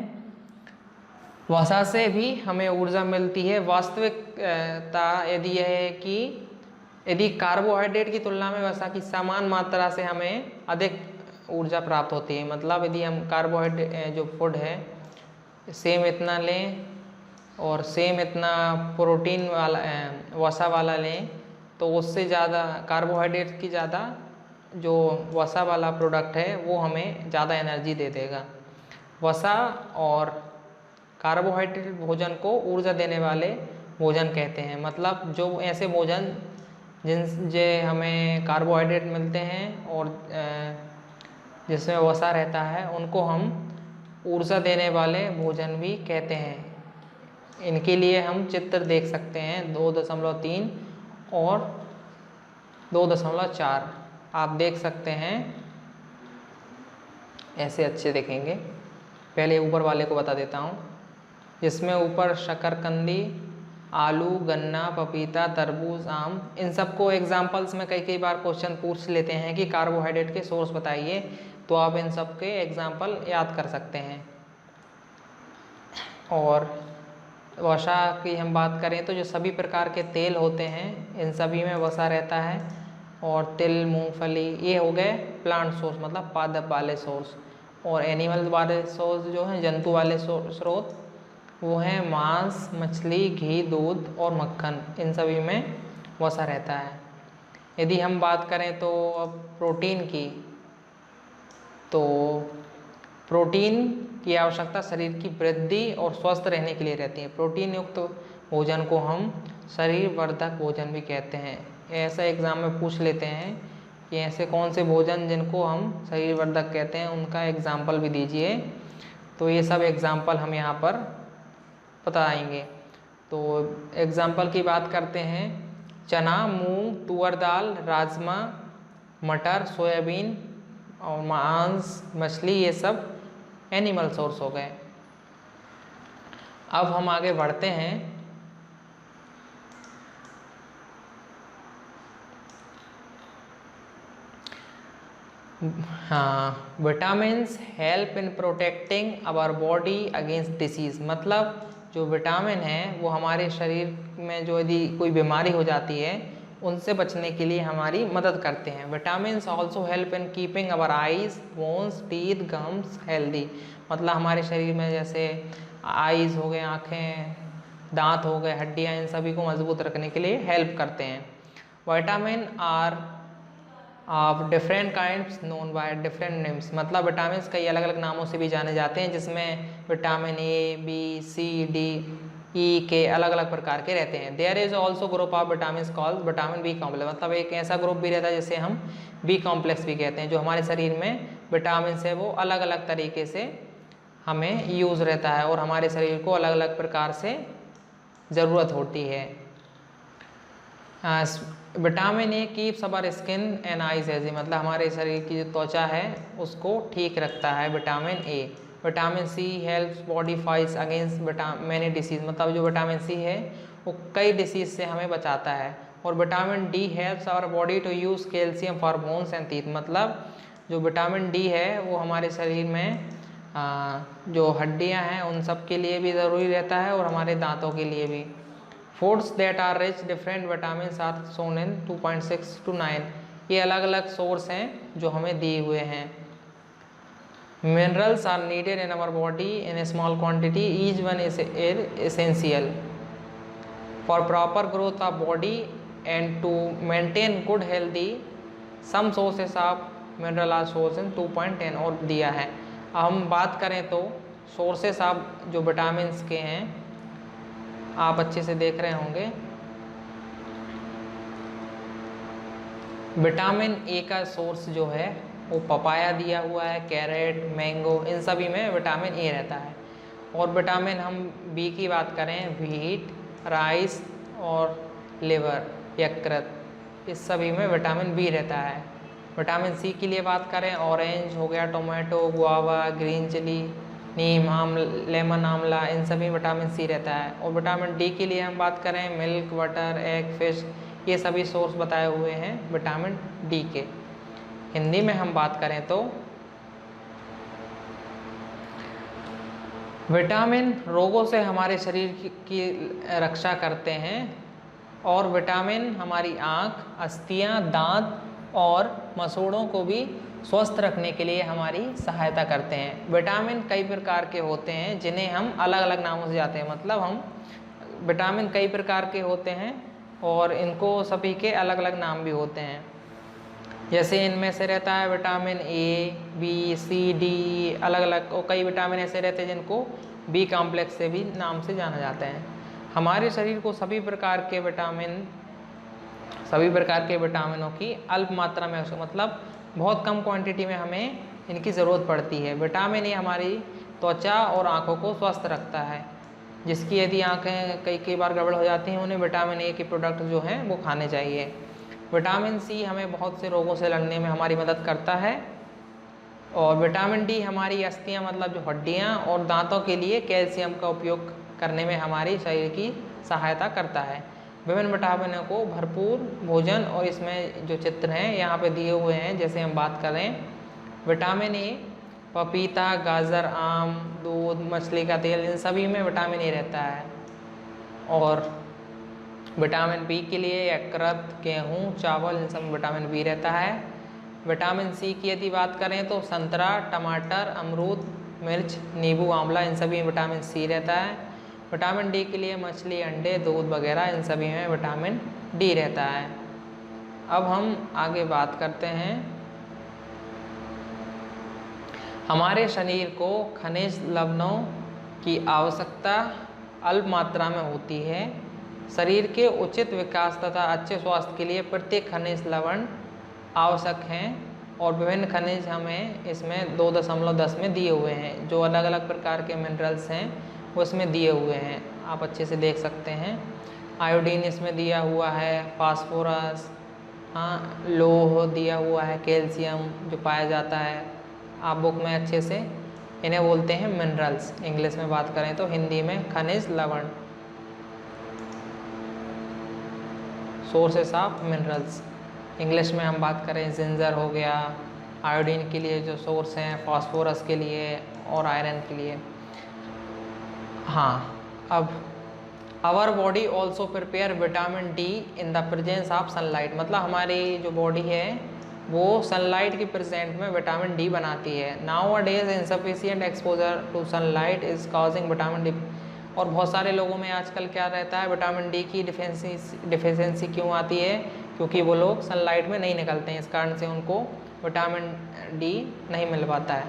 वसा से भी हमें ऊर्जा मिलती है। वास्तविकता यदि यह है कि यदि कार्बोहाइड्रेट की तुलना में वसा की समान मात्रा से हमें अधिक ऊर्जा प्राप्त होती है। मतलब यदि हम कार्बोहाइड्रेट जो फूड है सेम इतना लें और सेम इतना प्रोटीन वाला वसा वाला लें, तो उससे ज़्यादा कार्बोहाइड्रेट की ज़्यादा जो वसा वाला प्रोडक्ट है वो हमें ज़्यादा एनर्जी दे देगा। वसा और कार्बोहाइड्रेट भोजन को ऊर्जा देने वाले भोजन कहते हैं। मतलब जो ऐसे भोजन जिनसे हमें कार्बोहाइड्रेट मिलते हैं और जिसमें वसा रहता है, उनको हम ऊर्जा देने वाले भोजन भी कहते हैं। इनके लिए हम चित्र देख सकते हैं 2.3 और 2.4 आप देख सकते हैं, ऐसे अच्छे दिखेंगे। पहले ऊपर वाले को बता देता हूँ, जिसमें ऊपर शकरकंदी, आलू, गन्ना, पपीता, तरबूज, आम, इन सबको एग्जाम्पल्स में कई बार क्वेश्चन पूछ लेते हैं कि कार्बोहाइड्रेट के सोर्स बताइए, तो आप इन सब के एग्जाम्पल याद कर सकते हैं। और वसा की हम बात करें तो जो सभी प्रकार के तेल होते हैं इन सभी में वसा रहता है। और तिल, मूंगफली, ये हो गए प्लांट सोर्स, मतलब पादप वाले सोर्स। और एनिमल वाले सोर्स जो हैं, जंतु वाले स्रोत, वो हैं मांस, मछली, घी, दूध और मक्खन, इन सभी में वसा रहता है। यदि हम बात करें तो अब प्रोटीन की, तो प्रोटीन की आवश्यकता शरीर की वृद्धि और स्वस्थ रहने के लिए रहती है। प्रोटीन युक्त भोजन को हम शरीर वर्धक भोजन भी कहते हैं। ऐसा एग्जाम में पूछ लेते हैं कि ऐसे कौन से भोजन जिनको हम शरीर वर्धक कहते हैं, उनका एग्जाम्पल भी दीजिए। तो ये सब एग्जाम्पल हम यहाँ पर बताएंगे। तो एग्जाम्पल की बात करते हैं, चना, मूंग, तुअर दाल, राजमा, मटर, सोयाबीन और मांस, मछली, ये सब एनिमल सोर्स हो गए। अब हम आगे बढ़ते हैं। हाँ, vitamins help in protecting our body against disease. मतलब जो विटामिन है वो हमारे शरीर में जो यदि कोई बीमारी हो जाती है उनसे बचने के लिए हमारी मदद करते हैं। Vitamins also help in keeping our eyes, bones, teeth, gums healthy. मतलब हमारे शरीर में जैसे आइज़ हो गए, आँखें, दांत हो गए, हड्डियाँ, इन सभी को मजबूत रखने के लिए हेल्प करते हैं। Vitamin are of different kinds known by different names, मतलब विटामिन कई अलग अलग नामों से भी जाने जाते हैं, जिसमें vitamin A, B, C, D, E के अलग अलग प्रकार के रहते हैं। There is also group of vitamin called vitamin B complex, मतलब एक ऐसा ग्रुप भी रहता है जिसे हम बी कॉम्प्लेक्स भी कहते हैं। जो हमारे शरीर में विटामिन है वो अलग अलग तरीके से हमें यूज़ रहता है और हमारे शरीर को अलग अलग प्रकार से ज़रूरत होती है। Vitamin A keeps our skin and eyes healthy, मतलब हमारे शरीर की जो त्वचा है उसको ठीक रखता है vitamin A. Vitamin C helps body fights against many disease, मतलब जो विटामिन सी है वो कई डिसीज से हमें बचाता है। और vitamin D helps our body to use calcium for bones and teeth, मतलब जो विटामिन डी है वो हमारे शरीर में जो हड्डियां हैं उन सब के लिए भी ज़रूरी रहता है और हमारे दांतों के लिए भी। Foods that are rich different vitamin are shown in 2.6 to 9, ये अलग अलग सोर्स हैं जो हमें दिए हुए हैं। Minerals are needed in our body in a small quantity, each one is essential for proper growth of body and to maintain good healthy. Some sources of mineral are source in 2.10 और दिया है। अब हम बात करें तो sources of जो vitamin के हैं, आप अच्छे से देख रहे होंगे। विटामिन ए का सोर्स जो है वो पपाया दिया हुआ है, कैरेट, मैंगो, इन सभी में विटामिन ए रहता है। और विटामिन हम बी की बात करें, व्हीट, राइस और लिवर, यकृत, इस सभी में विटामिन बी रहता है। विटामिन सी की लिए बात करें, ऑरेंज हो गया, टोमेटो, गुआवा, ग्रीन चिली, नीम, लेमन, आंवला, इन सभी विटामिन सी रहता है। और विटामिन डी के लिए हम बात करें, मिल्क, बटर, एग, फिश, ये सभी सोर्स बताए हुए हैं विटामिन डी के। हिंदी में हम बात करें तो विटामिन रोगों से हमारे शरीर की रक्षा करते हैं और विटामिन हमारी आँख, अस्थियाँ, दांत और मसूड़ों को भी स्वस्थ रखने के लिए हमारी सहायता करते हैं। विटामिन कई प्रकार के होते हैं जिन्हें हम अलग अलग नामों से जाते हैं, मतलब हम विटामिन कई प्रकार के होते हैं और इनको सभी के अलग अलग नाम भी होते हैं। जैसे इनमें से रहता है vitamin A, B, C, D, अलग अलग, और कई विटामिन ऐसे रहते हैं जिनको बी कॉम्प्लेक्स से भी नाम से जाना जाता है। हमारे शरीर को सभी प्रकार के विटामिनों की अल्प मात्रा में, मतलब बहुत कम क्वांटिटी में हमें इनकी ज़रूरत पड़ती है। विटामिन ए हमारी त्वचा और आँखों को स्वस्थ रखता है, जिसकी यदि आँखें कई बार गड़बड़ हो जाती हैं, उन्हें विटामिन ए के प्रोडक्ट जो हैं वो खाने चाहिए। विटामिन सी हमें बहुत से रोगों से लड़ने में हमारी मदद करता है। और विटामिन डी हमारी अस्थियाँ, मतलब जो हड्डियाँ और दांतों के लिए कैल्शियम का उपयोग करने में हमारी शरीर की सहायता करता है। विभिन्न विटामिनों को भरपूर भोजन, और इसमें जो चित्र हैं यहाँ पे दिए हुए हैं, जैसे हम बात करें विटामिन ए, पपीता, गाजर, आम, दूध, मछली का तेल, इन सभी में विटामिन ए रहता है। और विटामिन बी के लिए यकृत, गेहूँ, चावल, इन सब में विटामिन बी रहता है। विटामिन सी की यदि बात करें तो संतरा, टमाटर, अमरूद, मिर्च, नींबू, आंवला, इन सभी में विटामिन सी रहता है। विटामिन डी के लिए मछली, अंडे, दूध वगैरह, इन सभी में विटामिन डी रहता है। अब हम आगे बात करते हैं, हमारे शरीर को खनिज लवणों की आवश्यकता अल्प मात्रा में होती है। शरीर के उचित विकास तथा अच्छे स्वास्थ्य के लिए प्रत्येक खनिज लवण आवश्यक हैं और विभिन्न खनिज हमें इसमें 2.10 में दिए हुए हैं। जो अलग अलग प्रकार के मिनरल्स हैं वो इसमें दिए हुए हैं, आप अच्छे से देख सकते हैं। आयोडीन इसमें दिया हुआ है, फास्फोरस, हाँ, लोह दिया हुआ है, कैल्शियम जो पाया जाता है, आप बुक में अच्छे से इन्हें बोलते हैं मिनरल्स। इंग्लिश में बात करें तो हिंदी में खनिज लवण, सोर्सेस ऑफ मिनरल्स। इंग्लिश में हम बात करें जिंजर हो गया, आयोडीन के लिए जो सोर्स हैं, फास्फोरस के लिए और आयरन के लिए। हाँ, अब our body also prepare vitamin D in the presence of sunlight, मतलब हमारी जो बॉडी है वो सनलाइट के प्रेजेंट में विटामिन डी बनाती है। Nowadays insufficient exposure to sunlight is causing vitamin D, और बहुत सारे लोगों में आजकल क्या रहता है, विटामिन डी की डिफिशियंसी क्यों आती है, क्योंकि वो लोग सनलाइट में नहीं निकलते हैं, इस कारण से उनको विटामिन डी नहीं मिल पाता है।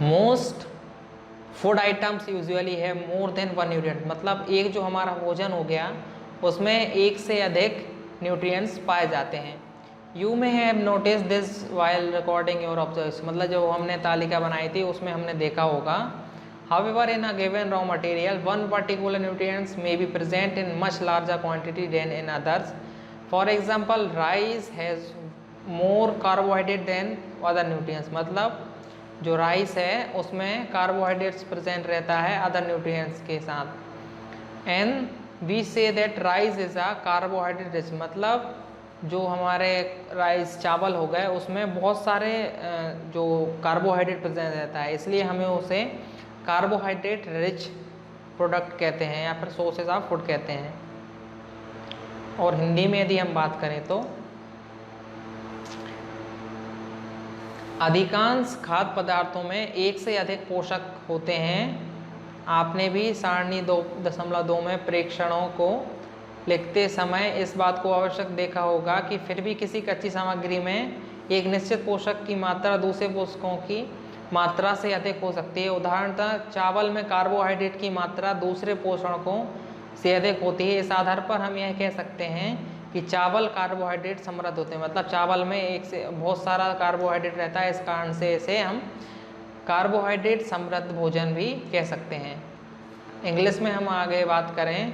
मोस्ट फूड आइटम्स यूजुअली है मोर देन वन न्यूट्रिएंट, मतलब एक जो हमारा भोजन हो गया उसमें एक से अधिक न्यूट्रिएंट्स पाए जाते हैं। You may have notice this while recording your observation, मतलब जो हमने तालिका बनाई थी उसमें हमने देखा होगा। However in a given raw material one particular nutrients may be present in much larger quantity than in others. For example rice has more carbohydrate than other nutrients, मतलब जो राइस है उसमें कार्बोहाइड्रेट्स प्रेजेंट रहता है other nutrients के साथ। And we see that rice is a carbohydrate rich, मतलब जो हमारे राइस चावल हो गए उसमें बहुत सारे जो कार्बोहाइड्रेट प्रेजेंट रहता है, इसलिए हमें उसे कार्बोहाइड्रेट रिच प्रोडक्ट कहते हैं या फिर सोर्सेज ऑफ फूड कहते हैं। और हिंदी में यदि हम बात करें तो अधिकांश खाद्य पदार्थों में एक से अधिक पोषक होते हैं। आपने भी सारणी 2.2 में प्रेक्षणों को लिखते समय इस बात को आवश्यक देखा होगा कि फिर भी किसी कच्ची सामग्री में एक निश्चित पोषक की मात्रा दूसरे पोषकों की मात्रा से अधिक हो सकती है। उदाहरणतः चावल में कार्बोहाइड्रेट की मात्रा दूसरे पोषकों से अधिक होती है। इस आधार पर हम यह कह सकते हैं कि चावल कार्बोहाइड्रेट समृद्ध होते हैं, मतलब चावल में एक से बहुत सारा कार्बोहाइड्रेट रहता है, इस कारण से इसे हम कार्बोहाइड्रेट समृद्ध भोजन भी कह सकते हैं। इंग्लिश में हम आगे बात करें,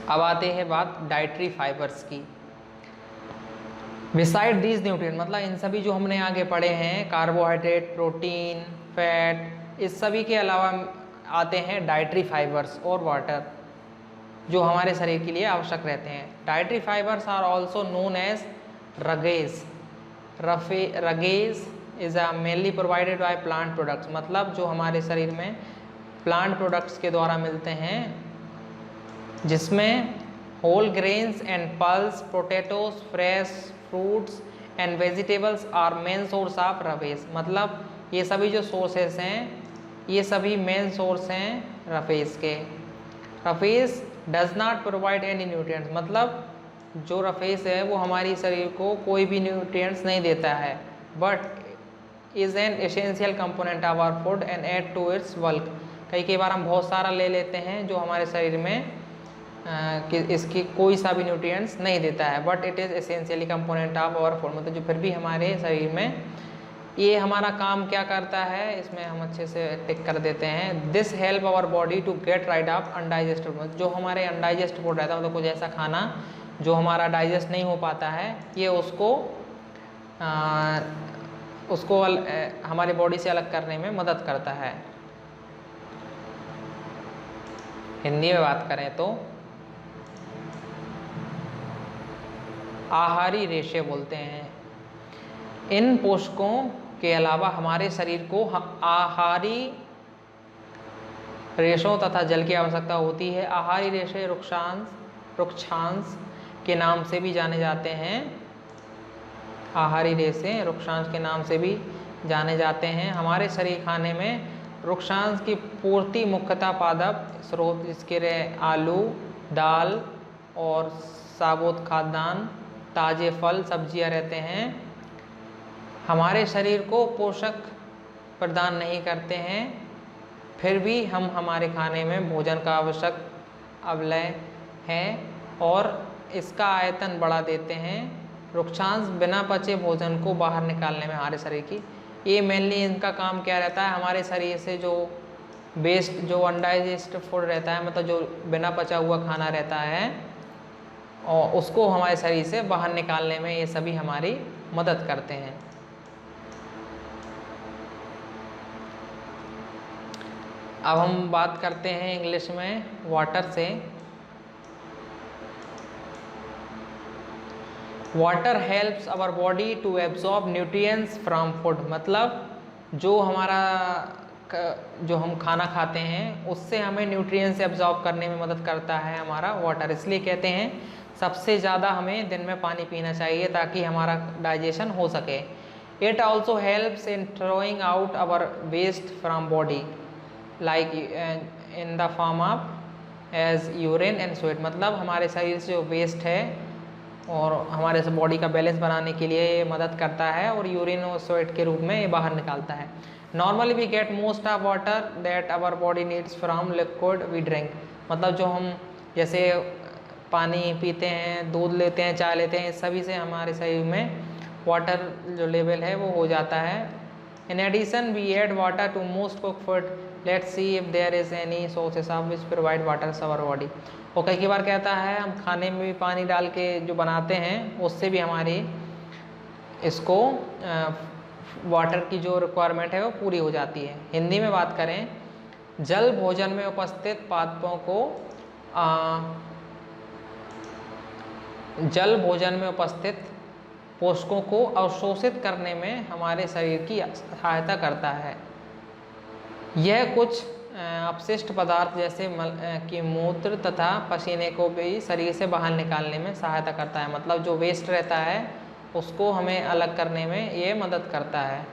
अब आते हैं बात डाइटरी फाइबर्स की। बिसाइड दीज न्यूट्रिएंट, मतलब इन सभी जो हमने आगे पढ़े हैं कार्बोहाइड्रेट, प्रोटीन, फैट, इस सभी के अलावा आते हैं डाइटरी फाइबर्स और वाटर जो हमारे शरीर के लिए आवश्यक रहते हैं। Dietary fibres are also known as roughage. Roughage is a mainly provided by plant products, मतलब जो हमारे शरीर में प्लांट प्रोडक्ट्स के द्वारा मिलते हैं, जिसमें whole grains and pulse, potatoes, fresh fruits and vegetables are main source of roughage, मतलब ये सभी जो सोर्सेस हैं ये सभी मेन सोर्स हैं रफेज के। Roughage does not provide any nutrients, मतलब जो रफेज है वो हमारी शरीर को कोई भी न्यूट्रिएंट्स नहीं देता है, but is an essential component of our food and add to its bulk. कई बार हम बहुत सारा ले लेते हैं जो हमारे शरीर में कि इसकी कोई सा भी न्यूट्रिएंट्स नहीं देता है, but it is essentially component of our food, मतलब जो फिर भी हमारे शरीर में ये हमारा काम क्या करता है, इसमें हम अच्छे से टिक कर देते हैं। This help our body to get rid of undigested food, जो हमारे अनडाइजेस्ट फूड रहता है, मतलब कुछ ऐसा खाना जो हमारा डाइजेस्ट नहीं हो पाता है, ये उसको हमारी बॉडी से अलग करने में मदद करता है। हिंदी में बात करें तो आहारी रेशे बोलते हैं। इन पोषकों के अलावा हमारे शरीर को आहारी रेशों तथा जल की आवश्यकता होती है। आहारी रेशे रुक्षांश के नाम से भी जाने जाते हैं। आहारी रेशे रुक्षांश के नाम से भी जाने जाते हैं। हमारे शरीर खाने में रुक्षांश की पूर्ति मुख्यतः पादप स्रोत जिसके रहे आलू, दाल और साबुत खाद्यान्न, ताज़े फल सब्जियां रहते हैं। हमारे शरीर को पोषक प्रदान नहीं करते हैं, फिर भी हम हमारे खाने में भोजन का आवश्यक अवलय है और इसका आयतन बढ़ा देते हैं। रुक्षांश बिना पचे भोजन को बाहर निकालने में हमारे शरीर की, ये मेनली इनका काम क्या रहता है, हमारे शरीर से जो वेस्ट जो अनडाइजेस्ट फूड रहता है, मतलब जो बिना पचा हुआ खाना रहता है और उसको हमारे शरीर से बाहर निकालने में ये सभी हमारी मदद करते हैं। अब हम बात करते हैं इंग्लिश में वाटर से। Water helps our body to absorb nutrients from food, मतलब जो हम खाना खाते हैं उससे हमें न्यूट्रिएंट्स एब्जॉर्ब करने में मदद करता है हमारा वाटर, इसलिए कहते हैं सबसे ज़्यादा हमें दिन में पानी पीना चाहिए ताकि हमारा डाइजेशन हो सके। It also helps in throwing out our waste from body like in the form of as urine and sweat. मतलब हमारे शरीर से जो वेस्ट है और हमारे से बॉडी का बैलेंस बनाने के लिए ये मदद करता है और यूरिन और स्वेट के रूप में ये बाहर निकालता है। Normally we get most of water that our body needs from liquid we drink. मतलब जो हम जैसे पानी पीते हैं, दूध लेते हैं, चाय लेते हैं, इस सभी से हमारे शरीर में वाटर जो लेवल है वो हो जाता है। In addition we add water to most cook food, let's see if there is any sources of which provide water to our body. और कई बार कहता है हम खाने में भी पानी डाल के जो बनाते हैं उससे भी हमारी इसको वाटर की जो रिक्वायरमेंट है वो पूरी हो जाती है। हिंदी में बात करें, जल भोजन में उपस्थित पादपों को जल भोजन में उपस्थित पोषकों को अवशोषित करने में हमारे शरीर की सहायता करता है। यह कुछ अपशिष्ट पदार्थ जैसे कि मूत्र तथा पसीने को भी शरीर से बाहर निकालने में सहायता करता है। मतलब जो वेस्ट रहता है उसको हमें अलग करने में ये मदद करता है।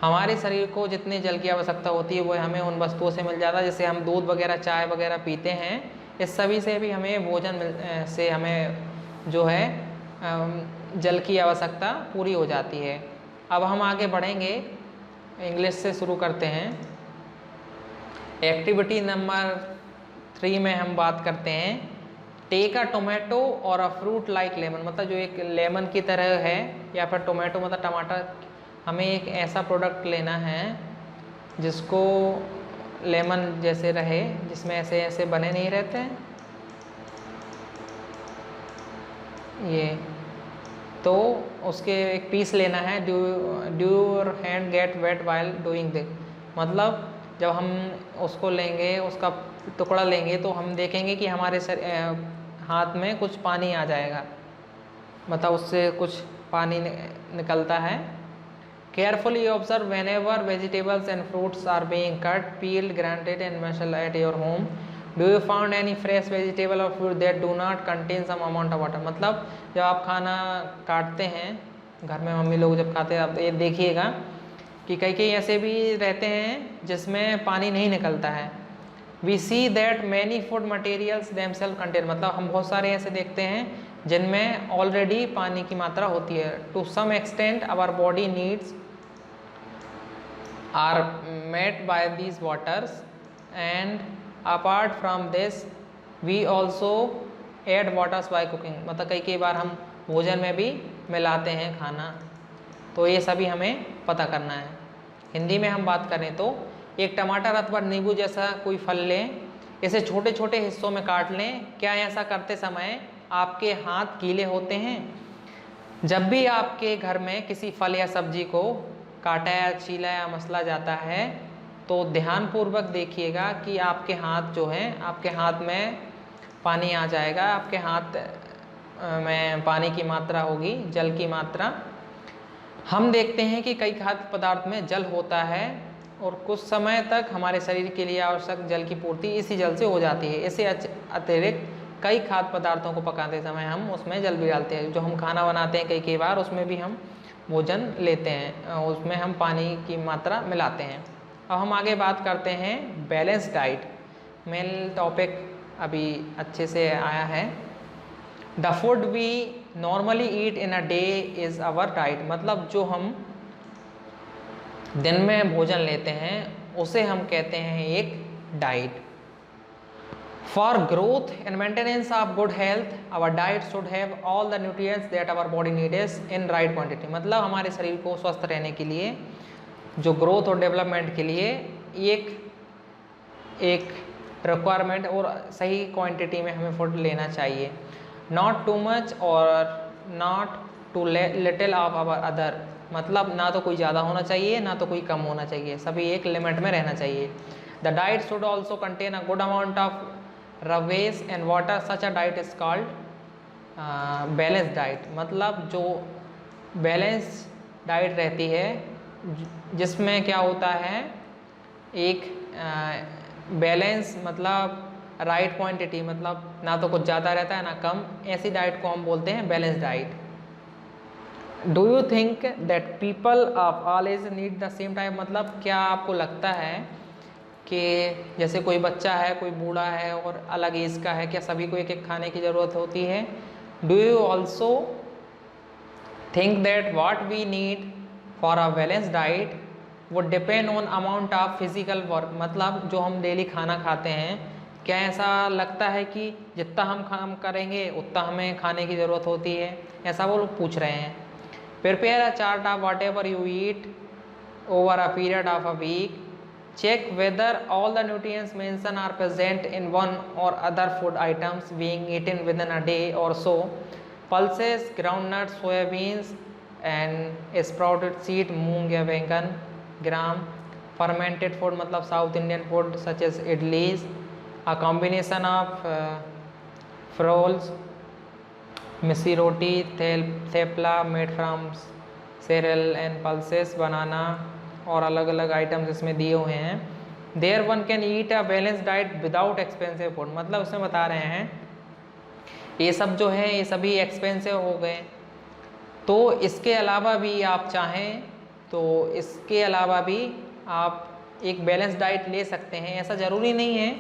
हमारे शरीर को जितनी जल की आवश्यकता होती है वो हमें उन वस्तुओं से मिल जाता है, जैसे हम दूध वगैरह, चाय वगैरह पीते हैं, इस सभी से भी हमें भोजन से हमें जो है जल की आवश्यकता पूरी हो जाती है। अब हम आगे बढ़ेंगे, इंग्लिश से शुरू करते हैं। एक्टिविटी नंबर 3 में हम बात करते हैं टेक अ टोमेटो और अ फ्रूट लाइक लेमन। मतलब जो एक लेमन की तरह है या फिर टोमेटो मतलब टमाटर, हमें एक ऐसा प्रोडक्ट लेना है जिसको लेमन जैसे रहे, जिसमें ऐसे ऐसे बने नहीं रहते हैं ये, तो उसके एक पीस लेना है। Do your hand get wet while doing this. मतलब जब हम उसको लेंगे, उसका टुकड़ा लेंगे, तो हम देखेंगे कि हमारे हाथ में कुछ पानी आ जाएगा, मतलब उससे कुछ पानी निकलता है। Carefully observe whenever vegetables and fruits are being cut, peeled, grinded and mashed at your home. Do you found any fresh vegetable or fruit that do not contain some amount of water. मतलब जब आप खाना काटते हैं घर में, mummy लोग जब खाते हैं, आप ये देखिएगा कि कई कई ऐसे भी रहते हैं जिसमें पानी नहीं निकलता है। We see that many food materials themself contain. मतलब हम बहुत सारे ऐसे देखते हैं जिनमें ऑलरेडी पानी की मात्रा होती है। To some extent our body needs are met by these waters and apart from this we also add waters by cooking. मतलब कई बार हम भोजन में भी मिलाते हैं खाना, तो ये सभी हमें पता करना है। हिंदी में हम बात करें तो एक टमाटर अथवा नींबू जैसा कोई फल लें, इसे छोटे छोटे हिस्सों में काट लें। क्या ऐसा करते समय आपके हाथ गीले होते हैं? जब भी आपके घर में किसी फल या सब्जी को काटा या छीला या मसला जाता है तो ध्यानपूर्वक देखिएगा कि आपके हाथ जो हैं, आपके हाथ में पानी आ जाएगा, आपके हाथ में पानी की मात्रा होगी, जल की मात्रा। हम देखते हैं कि कई खाद्य पदार्थ में जल होता है और कुछ समय तक हमारे शरीर के लिए आवश्यक जल की पूर्ति इसी जल से हो जाती है। इससे अतिरिक्त कई खाद्य पदार्थों को पकाते समय हम उसमें जल भी डालते हैं। जो हम खाना बनाते हैं कई बार उसमें भी हम भोजन लेते हैं, उसमें हम पानी की मात्रा मिलाते हैं। अब हम आगे बात करते हैं बैलेंस डाइट। मेन टॉपिक अभी अच्छे से आया है। The food we normally eat in a day is our diet. मतलब जो हम दिन में भोजन लेते हैं उसे हम कहते हैं एक diet. For growth and maintenance of good health our diet should have all the nutrients that our body needs in right quantity. मतलब हमारे शरीर को स्वस्थ रहने के लिए, जो ग्रोथ और डेवलपमेंट के लिए एक रिक्वायरमेंट और सही क्वांटिटी में हमें फूड लेना चाहिए। नॉट टू मच और not too little of our other. मतलब ना तो कोई ज़्यादा होना चाहिए ना तो कोई कम होना चाहिए, सभी एक लिमिट में रहना चाहिए। The diet should also contain a good amount of roughage and water. Such a diet is called balance diet. मतलब जो बैलेंस डाइट रहती है जिसमें क्या होता है, एक बैलेंस मतलब राइट क्वांटिटी, मतलब ना तो कुछ ज़्यादा रहता है ना कम, ऐसी डाइट को हम बोलते हैं balance diet. Do you think that people of all age need the same type, मतलब क्या आपको लगता है कि जैसे कोई बच्चा है, कोई बूढ़ा है और अलग एज का है, क्या सभी को एक एक खाने की ज़रूरत होती है? Do you also think that what we need for a balance diet would depend on amount of physical work, मतलब जो हम डेली खाना खाते हैं, क्या ऐसा लगता है कि जितना हम काम करेंगे उतना हमें खाने की ज़रूरत होती है? ऐसा वो लोग पूछ रहे हैं। Prepare a chart of whatever you eat over a period of a week, check whether all the nutrients mentioned are present in one or other food items being eaten within a day or so. Pulses, groundnuts, soybeans and sprouted seed, मूंग या बैंगन, gram. Fermented food मतलब South Indian food such as idlis, a combination of फ्रोल्स, missi roti, thepla made from cereal and pulses, बनाना और अलग अलग items इसमें दिए हुए हैं। There one can eat a balance diet without expensive food, मतलब उसमें बता रहे हैं ये सब जो है ये सभी एक्सपेंसिव हो गए, तो इसके अलावा भी आप चाहें तो इसके अलावा भी आप एक बैलेंस डाइट ले सकते हैं। ऐसा ज़रूरी नहीं है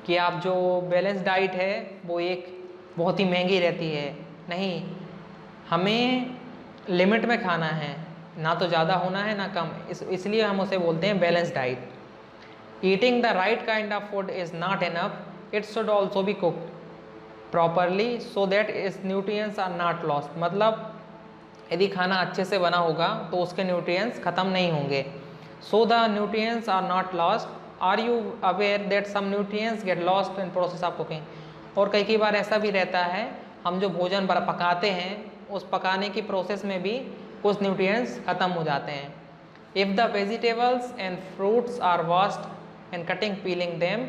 कि आप जो बैलेंस डाइट है वो एक बहुत ही महंगी रहती है, नहीं, हमें लिमिट में खाना है, ना तो ज़्यादा होना है ना कम, इसलिए हम उसे बोलते हैं balance diet. Eating the right kind of food is not enough, it should also be cooked properly so that its nutrients are not lost, मतलब यदि खाना अच्छे से बना होगा तो उसके न्यूट्रिएंट्स ख़त्म नहीं होंगे। So the nutrients are not lost, are you aware that some nutrients get lost in process of cooking, और कई बार ऐसा भी रहता है हम जो भोजन पकाते हैं उस पकाने की प्रोसेस में भी कुछ न्यूट्रिएंट्स खत्म हो जाते हैं। If the vegetables and fruits are washed and cutting peeling them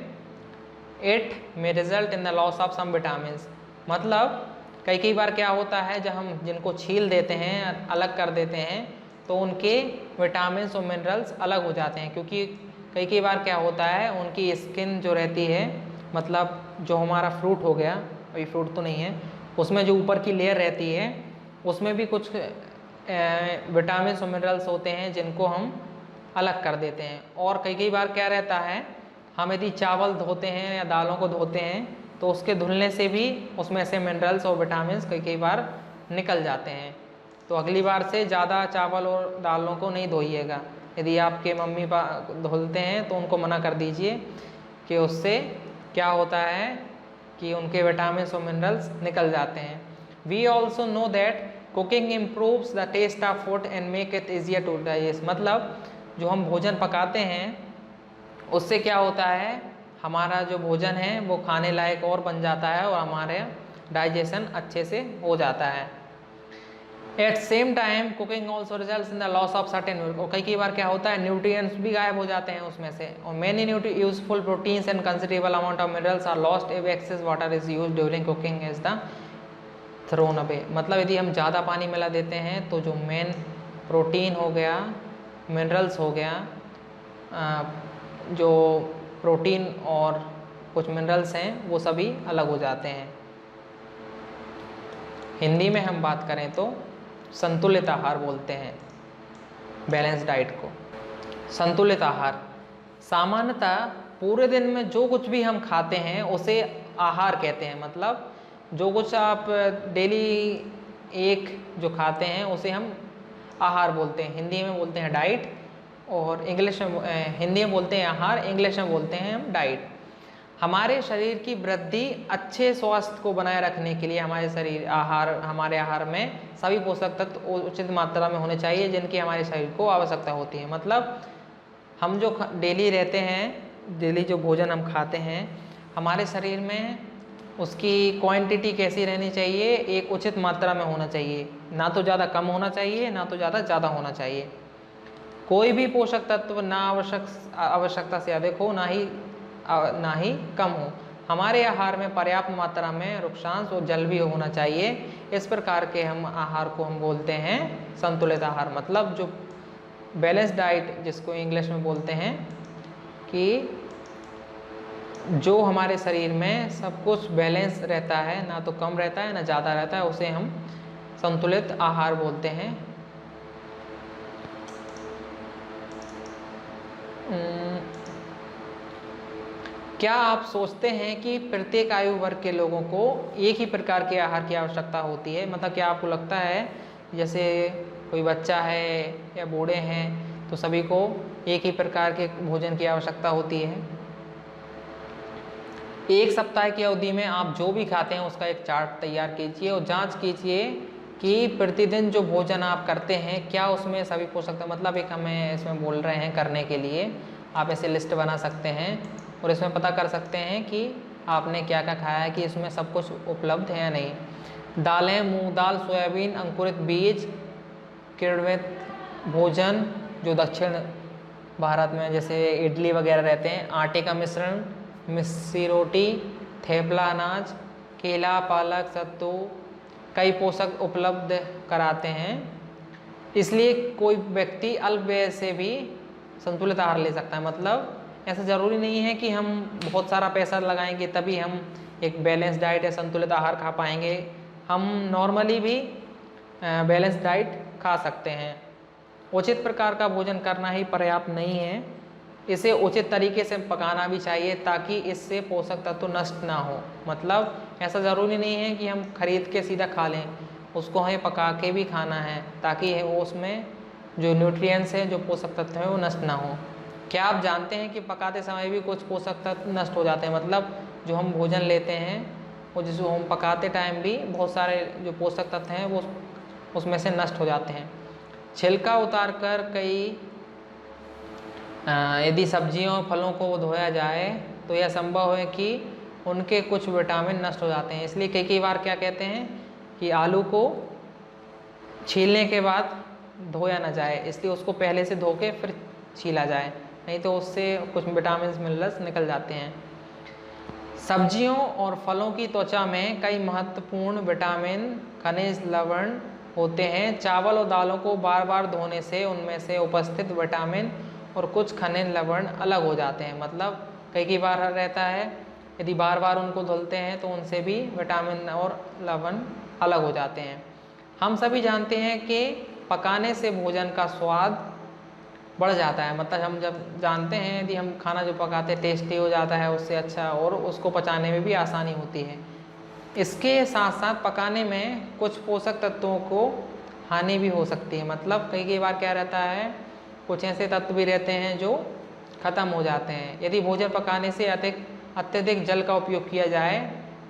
it may result in the loss of some vitamins, मतलब कई बार क्या होता है जब हम जिनको छील देते हैं, अलग कर देते हैं, तो उनके विटामिन्स और मिनरल्स अलग हो जाते हैं, क्योंकि कई बार क्या होता है उनकी स्किन जो रहती है, मतलब जो हमारा फ्रूट हो गया, अभी फ्रूट तो नहीं है, उसमें जो ऊपर की लेयर रहती है उसमें भी कुछ विटामिन्स और मिनरल्स होते हैं जिनको हम अलग कर देते हैं। और कई बार क्या रहता है, हम यदि चावल धोते हैं या दालों को धोते हैं तो उसके धुलने से भी उसमें से मिनरल्स और विटामिन्स कई बार निकल जाते हैं। तो अगली बार से ज़्यादा चावल और दालों को नहीं धोइएगा, यदि आपके मम्मी धुलते हैं तो उनको मना कर दीजिए कि उससे क्या होता है कि उनके विटामिन्स और मिनरल्स निकल जाते हैं। We also know that cooking improves the test of food and make it easier to digest, मतलब जो हम भोजन पकाते हैं उससे क्या होता है, हमारा जो भोजन है वो खाने लायक और बन जाता है और हमारे डाइजेशन अच्छे से हो जाता है। At same time cooking also results in the loss of certain, और कई बार क्या होता है न्यूट्रिएंट्स भी गायब हो जाते हैं उसमें से, और many useful proteins and considerable amount of minerals are lost if excess water is used during cooking is the thrown away, मतलब यदि हम ज़्यादा पानी मिला देते हैं तो जो मेन प्रोटीन हो गया, मिनरल्स हो गया, जो प्रोटीन और कुछ मिनरल्स हैं वो सभी अलग हो जाते हैं। हिंदी में हम बात करें तो संतुलित आहार बोलते हैं बैलेंस डाइट को। संतुलित आहार सामान्यतः पूरे दिन में जो कुछ भी हम खाते हैं उसे आहार कहते हैं, मतलब जो कुछ आप डेली एक जो खाते हैं उसे हम आहार बोलते हैं, हिंदी में बोलते हैं डाइट, और इंग्लिश में हिंदी में बोलते हैं आहार, इंग्लिश में बोलते हैं हम डाइट। हमारे शरीर की वृद्धि, अच्छे स्वास्थ्य को बनाए रखने के लिए हमारे आहार में सभी पोषक तत्व उचित मात्रा में होने चाहिए जिनकी हमारे शरीर को आवश्यकता होती है। मतलब हम जो डेली रहते हैं, डेली जो भोजन हम खाते हैं, हमारे शरीर में उसकी क्वांटिटी कैसी रहनी चाहिए, एक उचित मात्रा में होना चाहिए, ना तो ज़्यादा कम होना चाहिए ना तो ज़्यादा होना चाहिए। कोई भी पोषक तत्व ना आवश्यकता से अधिक हो, ना ही कम हो। हमारे आहार में पर्याप्त मात्रा में रुक्षांश और जल भी होना चाहिए। इस प्रकार के हम आहार को हम बोलते हैं संतुलित आहार, मतलब जो बैलेंस डाइट जिसको इंग्लिश में बोलते हैं कि जो हमारे शरीर में सब कुछ बैलेंस रहता है, ना तो कम रहता है ना ज़्यादा रहता है, उसे हम संतुलित आहार बोलते हैं। क्या आप सोचते हैं कि प्रत्येक आयु वर्ग के लोगों को एक ही प्रकार के आहार की आवश्यकता होती है? मतलब क्या आपको लगता है जैसे कोई बच्चा है या बूढ़े हैं तो सभी को एक ही प्रकार के भोजन की आवश्यकता होती है? एक सप्ताह की अवधि में आप जो भी खाते हैं उसका एक चार्ट तैयार कीजिए और जांच कीजिए कि प्रतिदिन जो भोजन आप करते हैं क्या उसमें सभी पोषक तत्व, मतलब एक हमें इसमें बोल रहे हैं करने के लिए, आप ऐसे लिस्ट बना सकते हैं और इसमें पता कर सकते हैं कि आपने क्या क्या खाया है, कि इसमें सब कुछ उपलब्ध है या नहीं। दालें, मूंग दाल, सोयाबीन, अंकुरित बीज, किण्वित भोजन जो दक्षिण भारत में जैसे इडली वगैरह रहते हैं, आटे का मिश्रण, मिस्सी रोटी, थेपला अनाज, केला, पालक, सत्तू कई पोषक उपलब्ध कराते हैं। इसलिए कोई व्यक्ति अल्प व्यय से भी संतुलित आहार ले सकता है। मतलब ऐसा ज़रूरी नहीं है कि हम बहुत सारा पैसा लगाएंगे तभी हम एक बैलेंस डाइट या संतुलित आहार खा पाएंगे। हम नॉर्मली भी बैलेंस डाइट खा सकते हैं। उचित प्रकार का भोजन करना ही पर्याप्त नहीं है, इसे उचित तरीके से पकाना भी चाहिए ताकि इससे पोषक तत्व नष्ट ना हो। मतलब ऐसा ज़रूरी नहीं है कि हम खरीद के सीधा खा लें, उसको हमें पका के भी खाना है ताकि उसमें जो न्यूट्रिएंट्स हैं, जो पोषक तत्व हैं वो नष्ट ना हो। क्या आप जानते हैं कि पकाते समय भी कुछ पोषक तत्व नष्ट हो जाते हैं? मतलब जो हम भोजन लेते हैं और जिसको हम पकाते टाइम भी बहुत सारे जो पोषक तत्व हैं वो उसमें से नष्ट हो जाते हैं। छिलका उतार कर यदि सब्जियों और फलों को धोया जाए तो यह संभव है कि उनके कुछ विटामिन नष्ट हो जाते हैं। इसलिए कई बार क्या कहते हैं कि आलू को छीलने के बाद धोया ना जाए, इसलिए उसको पहले से धो के फिर छीला जाए, नहीं तो उससे कुछ विटामिन मिनरल्स निकल जाते हैं। सब्जियों और फलों की त्वचा में कई महत्वपूर्ण विटामिन, खनिज, लवण होते हैं। चावल और दालों को बार बार धोने से उनमें से उपस्थित विटामिन और कुछ खनिज लवण अलग हो जाते हैं। मतलब कई बार रहता है यदि बार बार उनको धुलते हैं तो उनसे भी विटामिन और लवण अलग हो जाते हैं। हम सभी जानते हैं कि पकाने से भोजन का स्वाद बढ़ जाता है। मतलब हम जब जानते हैं यदि हम खाना जो पकाते हैं टेस्टी हो जाता है उससे अच्छा, और उसको पचाने में भी आसानी होती है। इसके साथ साथ पकाने में कुछ पोषक तत्वों को हानि भी हो सकती है। मतलब कई बार क्या रहता है, कुछ ऐसे तत्व भी रहते हैं जो खत्म हो जाते हैं। यदि भोजन पकाने से अत्यधिक जल का उपयोग किया जाए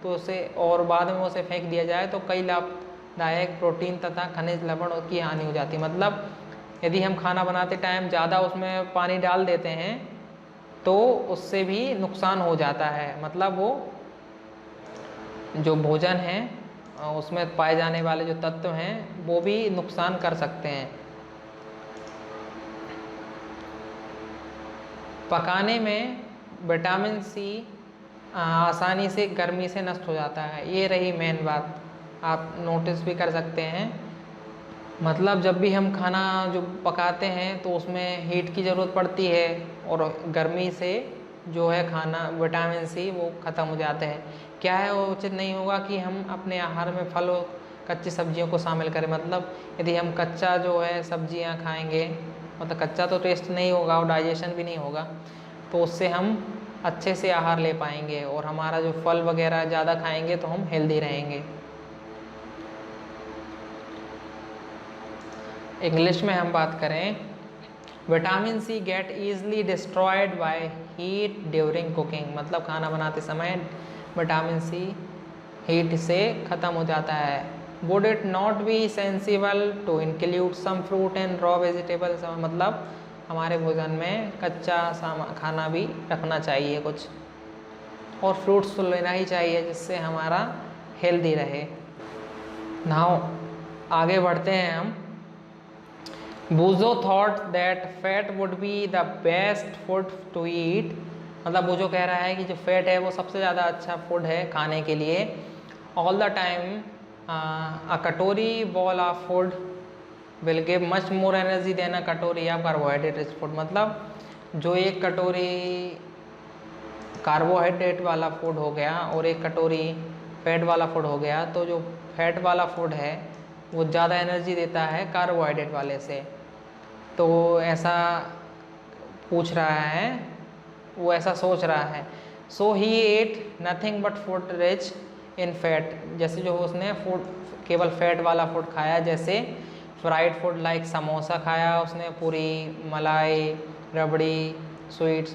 तो उसे और बाद में उसे फेंक दिया जाए तो कई लाभदायक प्रोटीन तथा खनिज लवण की हानि हो जाती है। मतलब यदि हम खाना बनाते टाइम ज़्यादा उसमें पानी डाल देते हैं तो उससे भी नुकसान हो जाता है। मतलब वो जो भोजन है उसमें पाए जाने वाले जो तत्व हैं वो भी नुकसान कर सकते हैं। पकाने में विटामिन सी आसानी से गर्मी से नष्ट हो जाता है। ये रही मेन बात, आप नोटिस भी कर सकते हैं। मतलब जब भी हम खाना जो पकाते हैं तो उसमें हीट की ज़रूरत पड़ती है और गर्मी से जो है खाना विटामिन सी वो ख़त्म हो जाते हैं। क्या है, वो उचित नहीं होगा कि हम अपने आहार में फल और कच्ची सब्जियों को शामिल करें। मतलब यदि हम कच्चा जो है सब्जियां खाएंगे, मतलब कच्चा तो टेस्ट नहीं होगा और डाइजेशन भी नहीं होगा, तो उससे हम अच्छे से आहार ले पाएंगे और हमारा जो फल वगैरह ज़्यादा खाएंगे तो हम हेल्दी रहेंगे। इंग्लिश में हम बात करें, vitamin C get easily destroyed by heat during cooking. मतलब खाना बनाते समय विटामिन सी हीट से ख़त्म हो जाता है। Would it not be sensible to include some fruit and raw vegetables. मतलब हमारे भोजन में कच्चा खाना भी रखना चाहिए कुछ, और फ्रूट्स तो लेना ही चाहिए जिससे हमारा हेल्दी रहे। नाउ आगे बढ़ते हैं हम। Boojho thought that fat would be the best food to eat. मतलब बूजो कह रहा है कि जो फैट है वो सबसे ज़्यादा अच्छा फूड है खाने के लिए। All the time a katori bowl of food will give much more energy than a katori of carbohydrate rich food. मतलब जो एक कटोरी कार्बोहाइड्रेट वाला फूड हो गया और एक कटोरी फैट वाला फूड हो गया, तो जो फैट वाला फूड है वो ज़्यादा एनर्जी देता है कार्बोहाइड्रेट वाले से। तो ऐसा पूछ रहा है, वो ऐसा सोच रहा है। So he ate nothing but food rich in fat, जैसे जो उसने फूड केवल फैट वाला फूड खाया, जैसे फ्राइड फूड लाइक समोसा खाया उसने, पूरी मलाई रबड़ी sweets.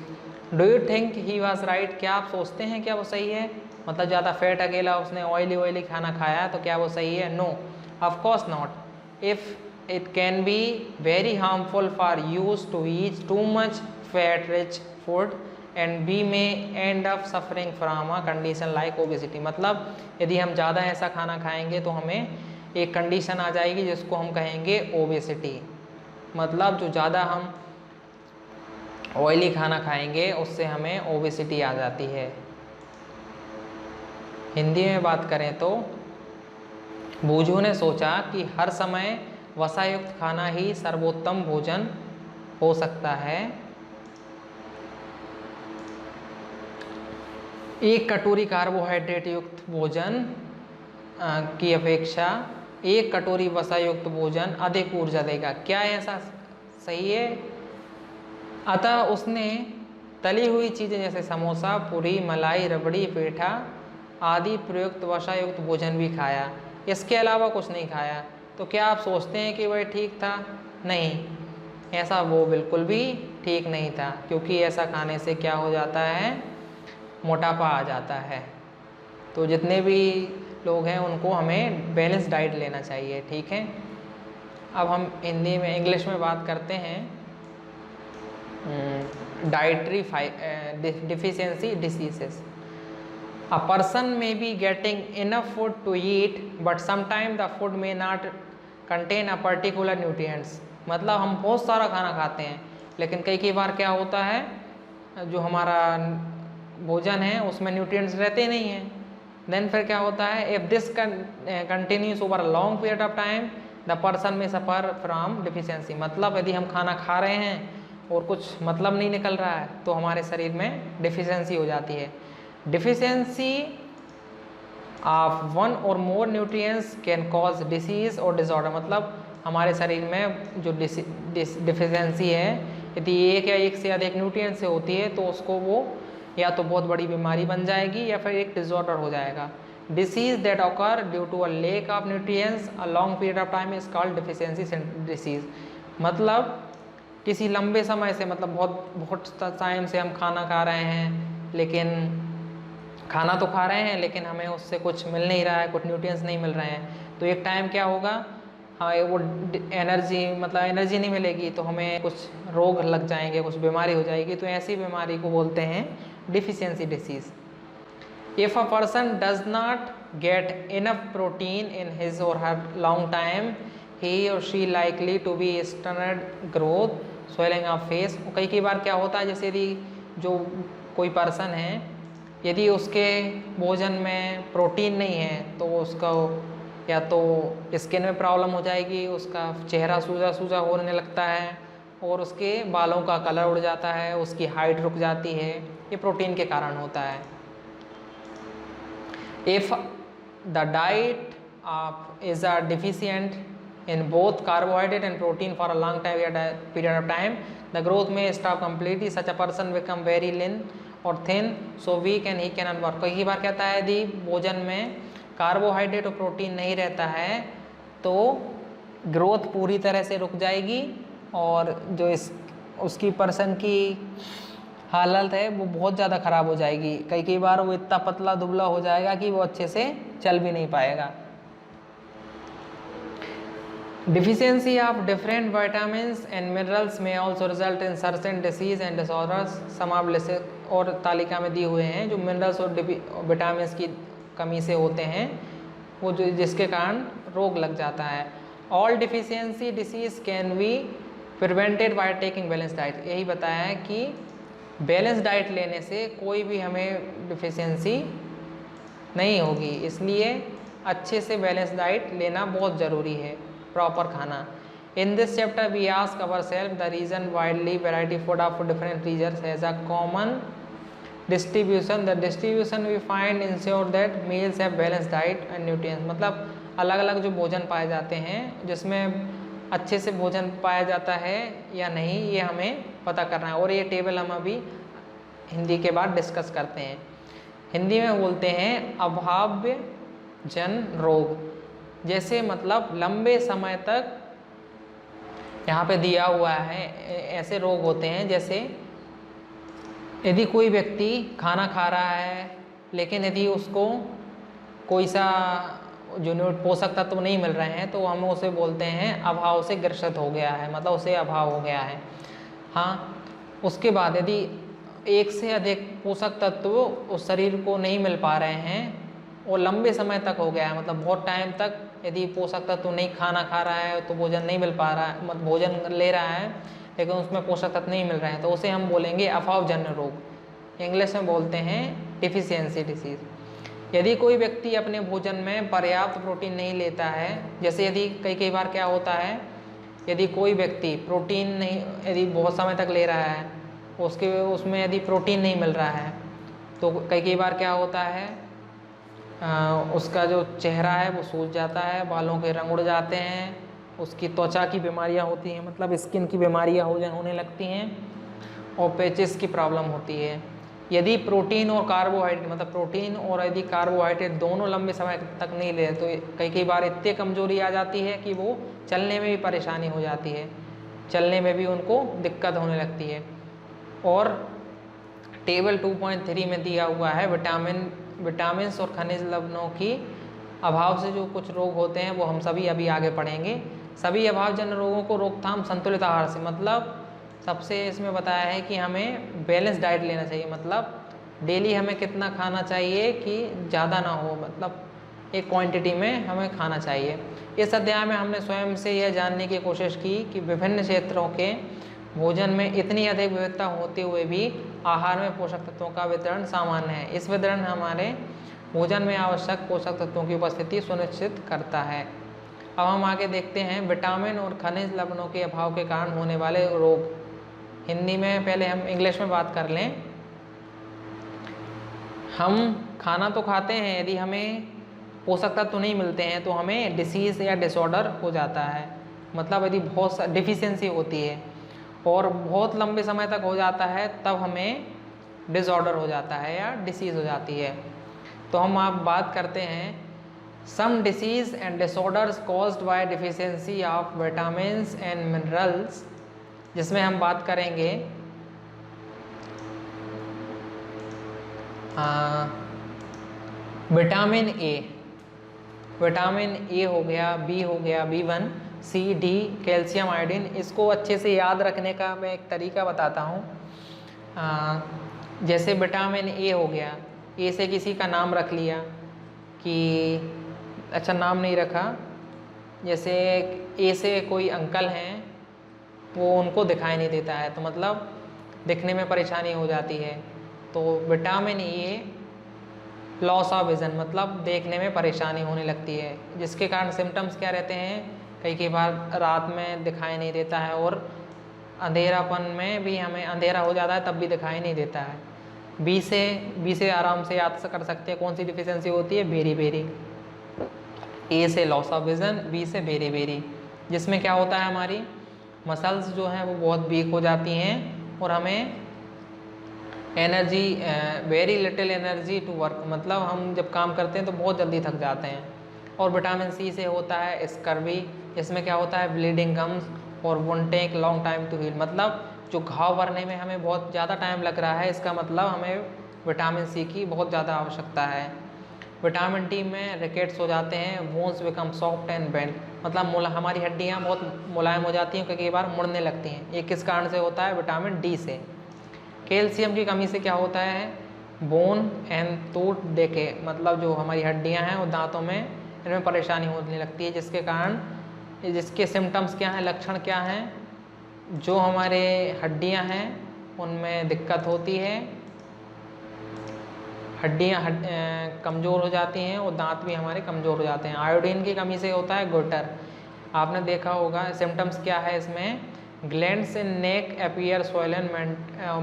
Do you think he was right, क्या आप सोचते हैं क्या वो सही है? मतलब ज़्यादा फैट अकेला उसने ऑयली खाना खाया तो क्या वो सही है? No, of course not. If it can be very harmful for us to eat too much fat rich food and be may end up suffering from a condition like obesity. मतलब यदि हम ज़्यादा ऐसा खाना खाएंगे तो हमें एक कंडीशन आ जाएगी जिसको हम कहेंगे ओबेसिटी। मतलब जो ज़्यादा हम ऑयली खाना खाएंगे उससे हमें ओबेसिटी आ जाती है। हिंदी में बात करें तो बूझू ने सोचा कि हर समय वसायुक्त खाना ही सर्वोत्तम भोजन हो सकता है। एक कटोरी कार्बोहाइड्रेट युक्त भोजन की अपेक्षा एक कटोरी वसायुक्त भोजन अधिक ऊर्जा देगा। क्या ऐसा सही है? अतः उसने तली हुई चीज़ें जैसे समोसा, पूरी, मलाई, रबड़ी, पेठा आदि प्रयुक्त वसायुक्त भोजन भी खाया, इसके अलावा कुछ नहीं खाया। तो क्या आप सोचते हैं कि वह ठीक था? नहीं, ऐसा वो बिल्कुल भी ठीक नहीं था, क्योंकि ऐसा खाने से क्या हो जाता है? मोटापा आ जाता है। तो जितने भी लोग हैं उनको हमें बैलेंस डाइट लेना चाहिए, ठीक है। अब हम हिंदी में इंग्लिश में बात करते हैं। Dietary deficiency diseases. A person may be getting enough food to eat, but sometimes the food may not contain a particular nutrients. मतलब हम बहुत सारा खाना खाते हैं, लेकिन कई बार क्या होता है, जो हमारा भोजन है उसमें न्यूट्रिएंट्स रहते नहीं हैं। देन फिर क्या होता है, if this continuous over a long period of time the person में सफ़र फ्रॉम डिफिशियंसी। मतलब यदि हम खाना खा रहे हैं और कुछ मतलब नहीं निकल रहा है तो हमारे शरीर में डिफिशियंसी हो जाती है। Deficiency of one or more nutrients can cause disease और डिसऑर्डर। मतलब हमारे शरीर में जो डिफिशियंसी है, यदि एक या एक से अधिक न्यूट्रिएंट्स से होती है तो उसको वो या तो बहुत बड़ी बीमारी बन जाएगी या फिर एक डिसऑर्डर हो जाएगा। Disease that occur due to a lack of nutrients a long period of time is called deficiency disease. मतलब किसी लंबे समय से, मतलब बहुत टाइम से हम खाना खा रहे हैं, लेकिन खाना तो खा रहे हैं लेकिन हमें उससे कुछ मिल नहीं रहा है, कुछ न्यूट्रिएंट्स नहीं मिल रहे हैं, तो एक टाइम क्या होगा, हाँ वो एनर्जी नहीं मिलेगी तो हमें कुछ रोग लग जाएंगे, कुछ बीमारी हो जाएगी। तो ऐसी बीमारी को बोलते हैं deficiency disease. If a person does not get enough protein in his और her long time he or she likely to be stunted growth, swelling of face। कई बार क्या होता है, जैसे यदि जो कोई पर्सन है, यदि उसके भोजन में प्रोटीन नहीं है तो उसका या तो स्किन में प्रॉब्लम हो जाएगी, उसका चेहरा सूजा सूजा होने लगता है और उसके बालों का कलर उड़ जाता है, उसकी हाइट रुक जाती है। ये प्रोटीन के कारण होता है। If the diet of is a deficient in both carbohydrate and protein for a long period of time, the growth may stop completely, such a person become very lean or thin, so weak and he cannot work। कई बार कहता है यदि भोजन में carbohydrate और protein नहीं रहता है तो ग्रोथ पूरी तरह से रुक जाएगी और जो उसकी पर्सन की हालत है वो बहुत ज़्यादा ख़राब हो जाएगी। कई बार वो इतना पतला दुबला हो जाएगा कि वो अच्छे से चल भी नहीं पाएगा। Deficiency of different vitamins and minerals may also result in certain disease and disorders। Some of listed और तालिका में दिए हुए हैं जो मिनरल्स और विटामिन्स की कमी से होते हैं, वो जो जिसके कारण रोग लग जाता है। All deficiency disease can be prevented by taking balanced diet। यही बताया है कि बैलेंस डाइट लेने से कोई भी हमें डिफिशियंसी नहीं होगी, इसलिए अच्छे से बैलेंस डाइट लेना बहुत ज़रूरी है, प्रॉपर खाना। In this chapter we ask our self the reason widely variety food of different regions has a common distribution, the distribution we find ensure that meals have balance diet and nutrients, मतलब अलग अलग जो भोजन पाए जाते हैं जिसमें अच्छे से भोजन पाया जाता है या नहीं, ये हमें पता करना है। और ये टेबल हम अभी हिंदी के बाद डिस्कस करते हैं। हिंदी में बोलते हैं अभाव्य जन रोग, जैसे मतलब लंबे समय तक यहाँ पे दिया हुआ है ऐसे रोग होते हैं, जैसे यदि कोई व्यक्ति खाना खा रहा है लेकिन यदि उसको कोई सा जो पोषक तत्व नहीं मिल रहे हैं तो हम उसे बोलते हैं अभाव से ग्रसित हो गया है, मतलब उसे अभाव हो गया है। हाँ, उसके बाद यदि एक से अधिक पोषक तत्व उस शरीर को नहीं मिल पा रहे हैं और लंबे समय तक हो गया है, मतलब बहुत टाइम तक यदि पोषक तत्व नहीं खाना खा रहा है तो भोजन नहीं मिल पा रहा है, मतलब भोजन ले रहा है लेकिन उसमें पोषक तत्व नहीं मिल रहे हैं, तो उसे हम बोलेंगे अभावजन्य रोग। इंग्लिश में बोलते हैं डिफिशियंसी डिसीज। यदि कोई व्यक्ति अपने भोजन में पर्याप्त प्रोटीन नहीं लेता है, जैसे यदि कई बार क्या होता है, यदि कोई व्यक्ति प्रोटीन नहीं, यदि बहुत समय तक ले रहा है उसमें यदि प्रोटीन नहीं मिल रहा है तो कई बार क्या होता है, उसका जो चेहरा है वो सूज जाता है, बालों के रंग उड़ जाते हैं, उसकी त्वचा की बीमारियां होती हैं, मतलब स्किन की बीमारियां होने लगती हैं और पेचिस की प्रॉब्लम होती है। यदि प्रोटीन और कार्बोहाइड्रेट, मतलब प्रोटीन और यदि कार्बोहाइड्रेट दोनों लंबे समय तक नहीं ले तो कई बार इतनी कमजोरी आ जाती है कि वो चलने में भी परेशानी हो जाती है, चलने में भी उनको दिक्कत होने लगती है। और टेबल 2.3 में दिया हुआ है विटामिन्स और खनिज लवणों की अभाव से जो कुछ रोग होते हैं वो हम सभी अभी आगे पढ़ेंगे। सभी अभावजन्य रोगों को रोकथाम संतुलित आहार से, मतलब सबसे इसमें बताया है कि हमें बैलेंस डाइट लेना चाहिए, मतलब डेली हमें कितना खाना चाहिए कि ज़्यादा ना हो, मतलब एक क्वांटिटी में हमें खाना चाहिए। इस अध्याय में हमने स्वयं से यह जानने की कोशिश की कि विभिन्न क्षेत्रों के भोजन में इतनी अधिक विविधता होते हुए भी आहार में पोषक तत्वों का वितरण सामान्य है। इस वितरण हमारे भोजन में आवश्यक पोषक तत्वों की उपस्थिति सुनिश्चित करता है। अब हम आगे देखते हैं विटामिन और खनिज लवणों के अभाव के कारण होने वाले रोग। हिंदी में पहले हम इंग्लिश में बात कर लें। हम खाना तो खाते हैं, यदि हमें पोषक तत्व नहीं मिलते हैं तो हमें डिसीज़ या डिसऑर्डर हो जाता है, मतलब यदि बहुत डिफिशियंसी होती है और बहुत लंबे समय तक हो जाता है तब हमें डिसऑर्डर हो जाता है या डिसीज़ हो जाती है। तो हम आप बात करते हैं some disease and disorders caused by deficiency of vitamins and minerals, जिसमें हम बात करेंगे विटामिन ए हो गया, बी हो गया, B1, C, D, calcium, iodine. इसको अच्छे से याद रखने का मैं एक तरीका बताता हूँ। जैसे विटामिन ए हो गया, ए से किसी का नाम रख लिया कि अच्छा नाम नहीं रखा, जैसे ए से कोई अंकल हैं वो उनको दिखाई नहीं देता है तो मतलब दिखने में परेशानी हो जाती है, तो vitamin A loss of vision, मतलब देखने में परेशानी होने लगती है, जिसके कारण सिम्टम्स क्या रहते हैं, कई बार रात में दिखाई नहीं देता है और अंधेरापन में भी हमें अंधेरा हो जाता है तब भी दिखाई नहीं देता है। बी से आराम से याद कर सकते हैं कौन सी डिफिशियंसी होती है, बेरी। ए से लॉस ऑफ विज़न, बी से बेरी, जिसमें क्या होता है हमारी मसल्स जो हैं वो बहुत वीक हो जाती हैं और हमें energy very little energy to work, मतलब हम जब काम करते हैं तो बहुत जल्दी थक जाते हैं। और विटामिन सी से होता है स्कर्वी, इसमें क्या होता है ब्लीडिंग गम्स और won't take long time to heal, मतलब जो घाव भरने में हमें बहुत ज़्यादा टाइम लग रहा है, इसका मतलब हमें विटामिन सी की बहुत ज़्यादा आवश्यकता है। विटामिन डी में रिकेट्स हो जाते हैं, bones become soft and bend, मतलब हमारी हड्डियाँ बहुत मुलायम हो जाती हैं, कई बार मुड़ने लगती हैं। ये किस कारण से होता है, विटामिन डी से। कैल्शियम की कमी से क्या होता है, बोन एंड टूथ डेके, मतलब जो हमारी हड्डियां हैं और दांतों में इनमें परेशानी होने लगती है, जिसके कारण जिसके सिम्टम्स क्या हैं, लक्षण क्या हैं, जो हमारे हड्डियां हैं उनमें दिक्कत होती है, हड्डियां कमज़ोर हो जाती हैं और दांत भी हमारे कमज़ोर हो जाते हैं। आयोडीन की कमी से होता है गुर्टर, आपने देखा होगा सिम्टम्स क्या है इसमें glands in neck appear swollen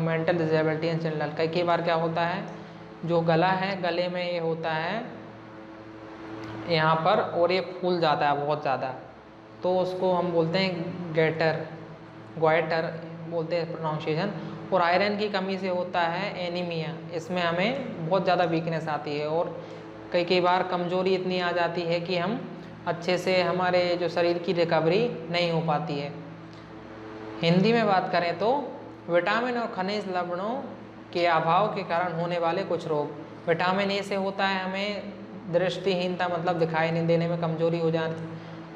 mental disability in general. कई बार क्या होता है, जो गला है, गले में ये होता है यहाँ पर, और ये फूल जाता है बहुत ज़्यादा, तो उसको हम बोलते हैं ग्वाइटर बोलते हैं प्रोनाउंसिएशन। और आयरन की कमी से होता है एनीमिया, इसमें हमें बहुत ज़्यादा वीकनेस आती है और कई बार कमज़ोरी इतनी आ जाती है कि हम अच्छे से, हमारे जो शरीर की रिकवरी नहीं हो पाती है। हिंदी में बात करें तो विटामिन और खनिज लवणों के अभाव के कारण होने वाले कुछ रोग। विटामिन ए से होता है हमें दृष्टिहीनता, मतलब दिखाई नहीं देने में कमज़ोरी हो जाती,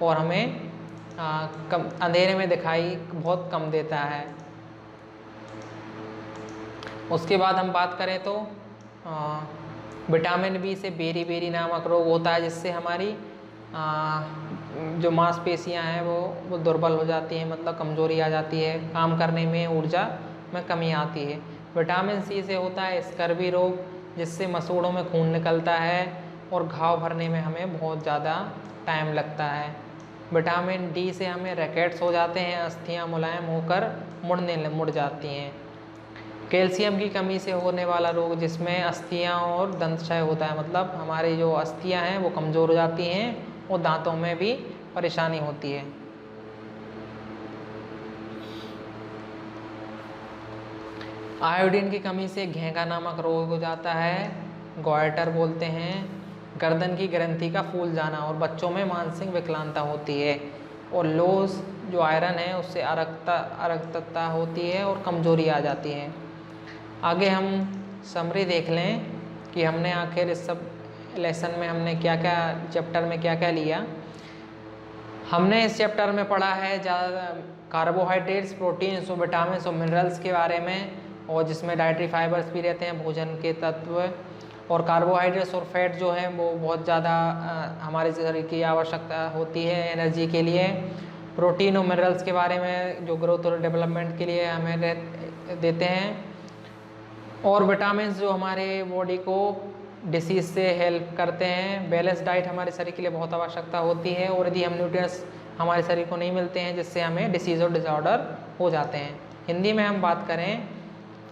और हमें अंधेरे में दिखाई बहुत कम देता है। उसके बाद हम बात करें तो विटामिन बी से बेरी नामक रोग होता है, जिससे हमारी जो मांसपेशियां हैं वो दुर्बल हो जाती हैं, मतलब कमज़ोरी आ जाती है, काम करने में ऊर्जा में कमी आती है। विटामिन सी से होता है स्कर्वी रोग, जिससे मसूड़ों में खून निकलता है और घाव भरने में हमें बहुत ज़्यादा टाइम लगता है। विटामिन डी से हमें रैकेट्स हो जाते हैं, अस्थियां मुलायम होकर मुड़ जाती हैं। कैल्शियम की कमी से होने वाला रोग, जिसमें अस्थियां और दंत क्षय होता है, मतलब हमारी जो अस्थियां हैं वो कमज़ोर हो जाती हैं और दांतों में भी परेशानी होती है। आयोडीन की कमी से घेंगा नामक रोग हो जाता है, गॉयटर बोलते हैं। गर्दन की ग्रंथि का फूल जाना, और बच्चों में मानसिक विकलांगता होती है। और लोस जो आयरन है उससे अरक्तता होती है और कमज़ोरी आ जाती है। आगे हम समरी देख लें कि हमने आखिर इस सब लेसन में हमने क्या क्या, चैप्टर में क्या क्या लिया। हमने इस चैप्टर में पढ़ा है ज़्यादा कार्बोहाइड्रेट्स, प्रोटीन्स और विटामिन्स और मिनरल्स के बारे में, और जिसमें डाइटरी फाइबर्स भी रहते हैं, भोजन के तत्व। और कार्बोहाइड्रेट्स और फैट जो है वो बहुत ज़्यादा हमारे शरीर की आवश्यकता होती है एनर्जी के लिए। प्रोटीन और मिनरल्स के बारे में जो ग्रोथ और डेवलपमेंट के लिए हमें देते हैं। और विटामिन्स जो हमारे बॉडी को डिसीज़ से हेल्प करते हैं। बैलेंस डाइट हमारे शरीर के लिए बहुत आवश्यकता होती है, और यदि हम न्यूट्रिएंट्स हमारे शरीर को नहीं मिलते हैं, जिससे हमें डिसीज़ और डिसऑर्डर हो जाते हैं। हिंदी में हम बात करें,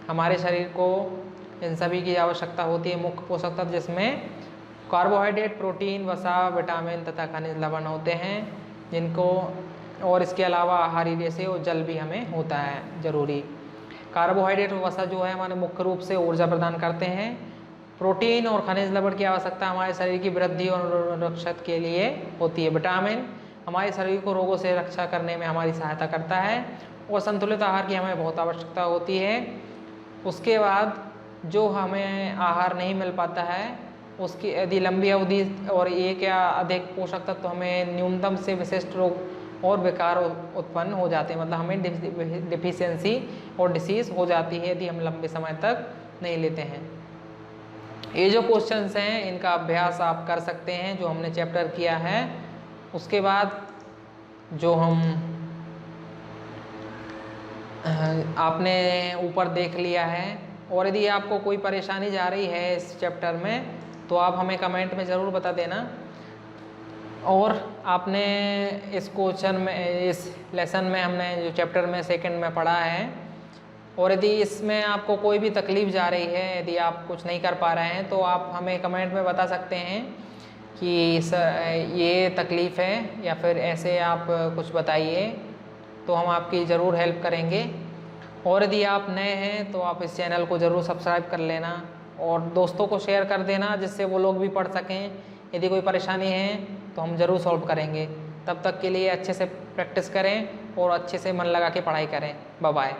हमारे शरीर को इन सभी की आवश्यकता होती है, मुख्य पोषक तत्व जिसमें कार्बोहाइड्रेट, प्रोटीन, वसा, विटामिन तथा खनिज लवण होते हैं, जिनको, और इसके अलावा आहारी जैसे और जल भी हमें होता है ज़रूरी। कार्बोहाइड्रेट और वसा जो है हमारे मुख्य रूप से ऊर्जा प्रदान करते हैं। प्रोटीन और खनिज लवण की आवश्यकता हमारे शरीर की वृद्धि और रक्षा के लिए होती है। विटामिन हमारे शरीर को रोगों से रक्षा करने में हमारी सहायता करता है, और संतुलित आहार की हमें बहुत आवश्यकता होती है। उसके बाद जो हमें आहार नहीं मिल पाता है, उसकी यदि लंबी अवधि और एक या अधिक पोषक तत्व तो हमें न्यूनतम से विशिष्ट रोग और विकार उत्पन्न हो जाते हैं, मतलब हमें डिफिशियंसी और डिसीज़ हो जाती है यदि हम लंबे समय तक नहीं लेते हैं। ये जो क्वेश्चंस हैं इनका अभ्यास आप कर सकते हैं जो हमने चैप्टर किया है। उसके बाद जो हम आपने ऊपर देख लिया है, और यदि आपको कोई परेशानी जा रही है इस चैप्टर में तो आप हमें कमेंट में ज़रूर बता देना। और आपने इस क्वेश्चन में, इस लेसन में हमने जो चैप्टर में सेकंड में पढ़ा है, और यदि इसमें आपको कोई भी तकलीफ़ जा रही है, यदि आप कुछ नहीं कर पा रहे हैं तो आप हमें कमेंट में बता सकते हैं कि सर ये तकलीफ़ है, या फिर ऐसे आप कुछ बताइए, तो हम आपकी ज़रूर हेल्प करेंगे। और यदि आप नए हैं तो आप इस चैनल को ज़रूर सब्सक्राइब कर लेना और दोस्तों को शेयर कर देना, जिससे वो लोग भी पढ़ सकें। यदि कोई परेशानी है तो हम ज़रूर सॉल्व करेंगे। तब तक के लिए अच्छे से प्रैक्टिस करें और अच्छे से मन लगा के पढ़ाई करें। Bye bye.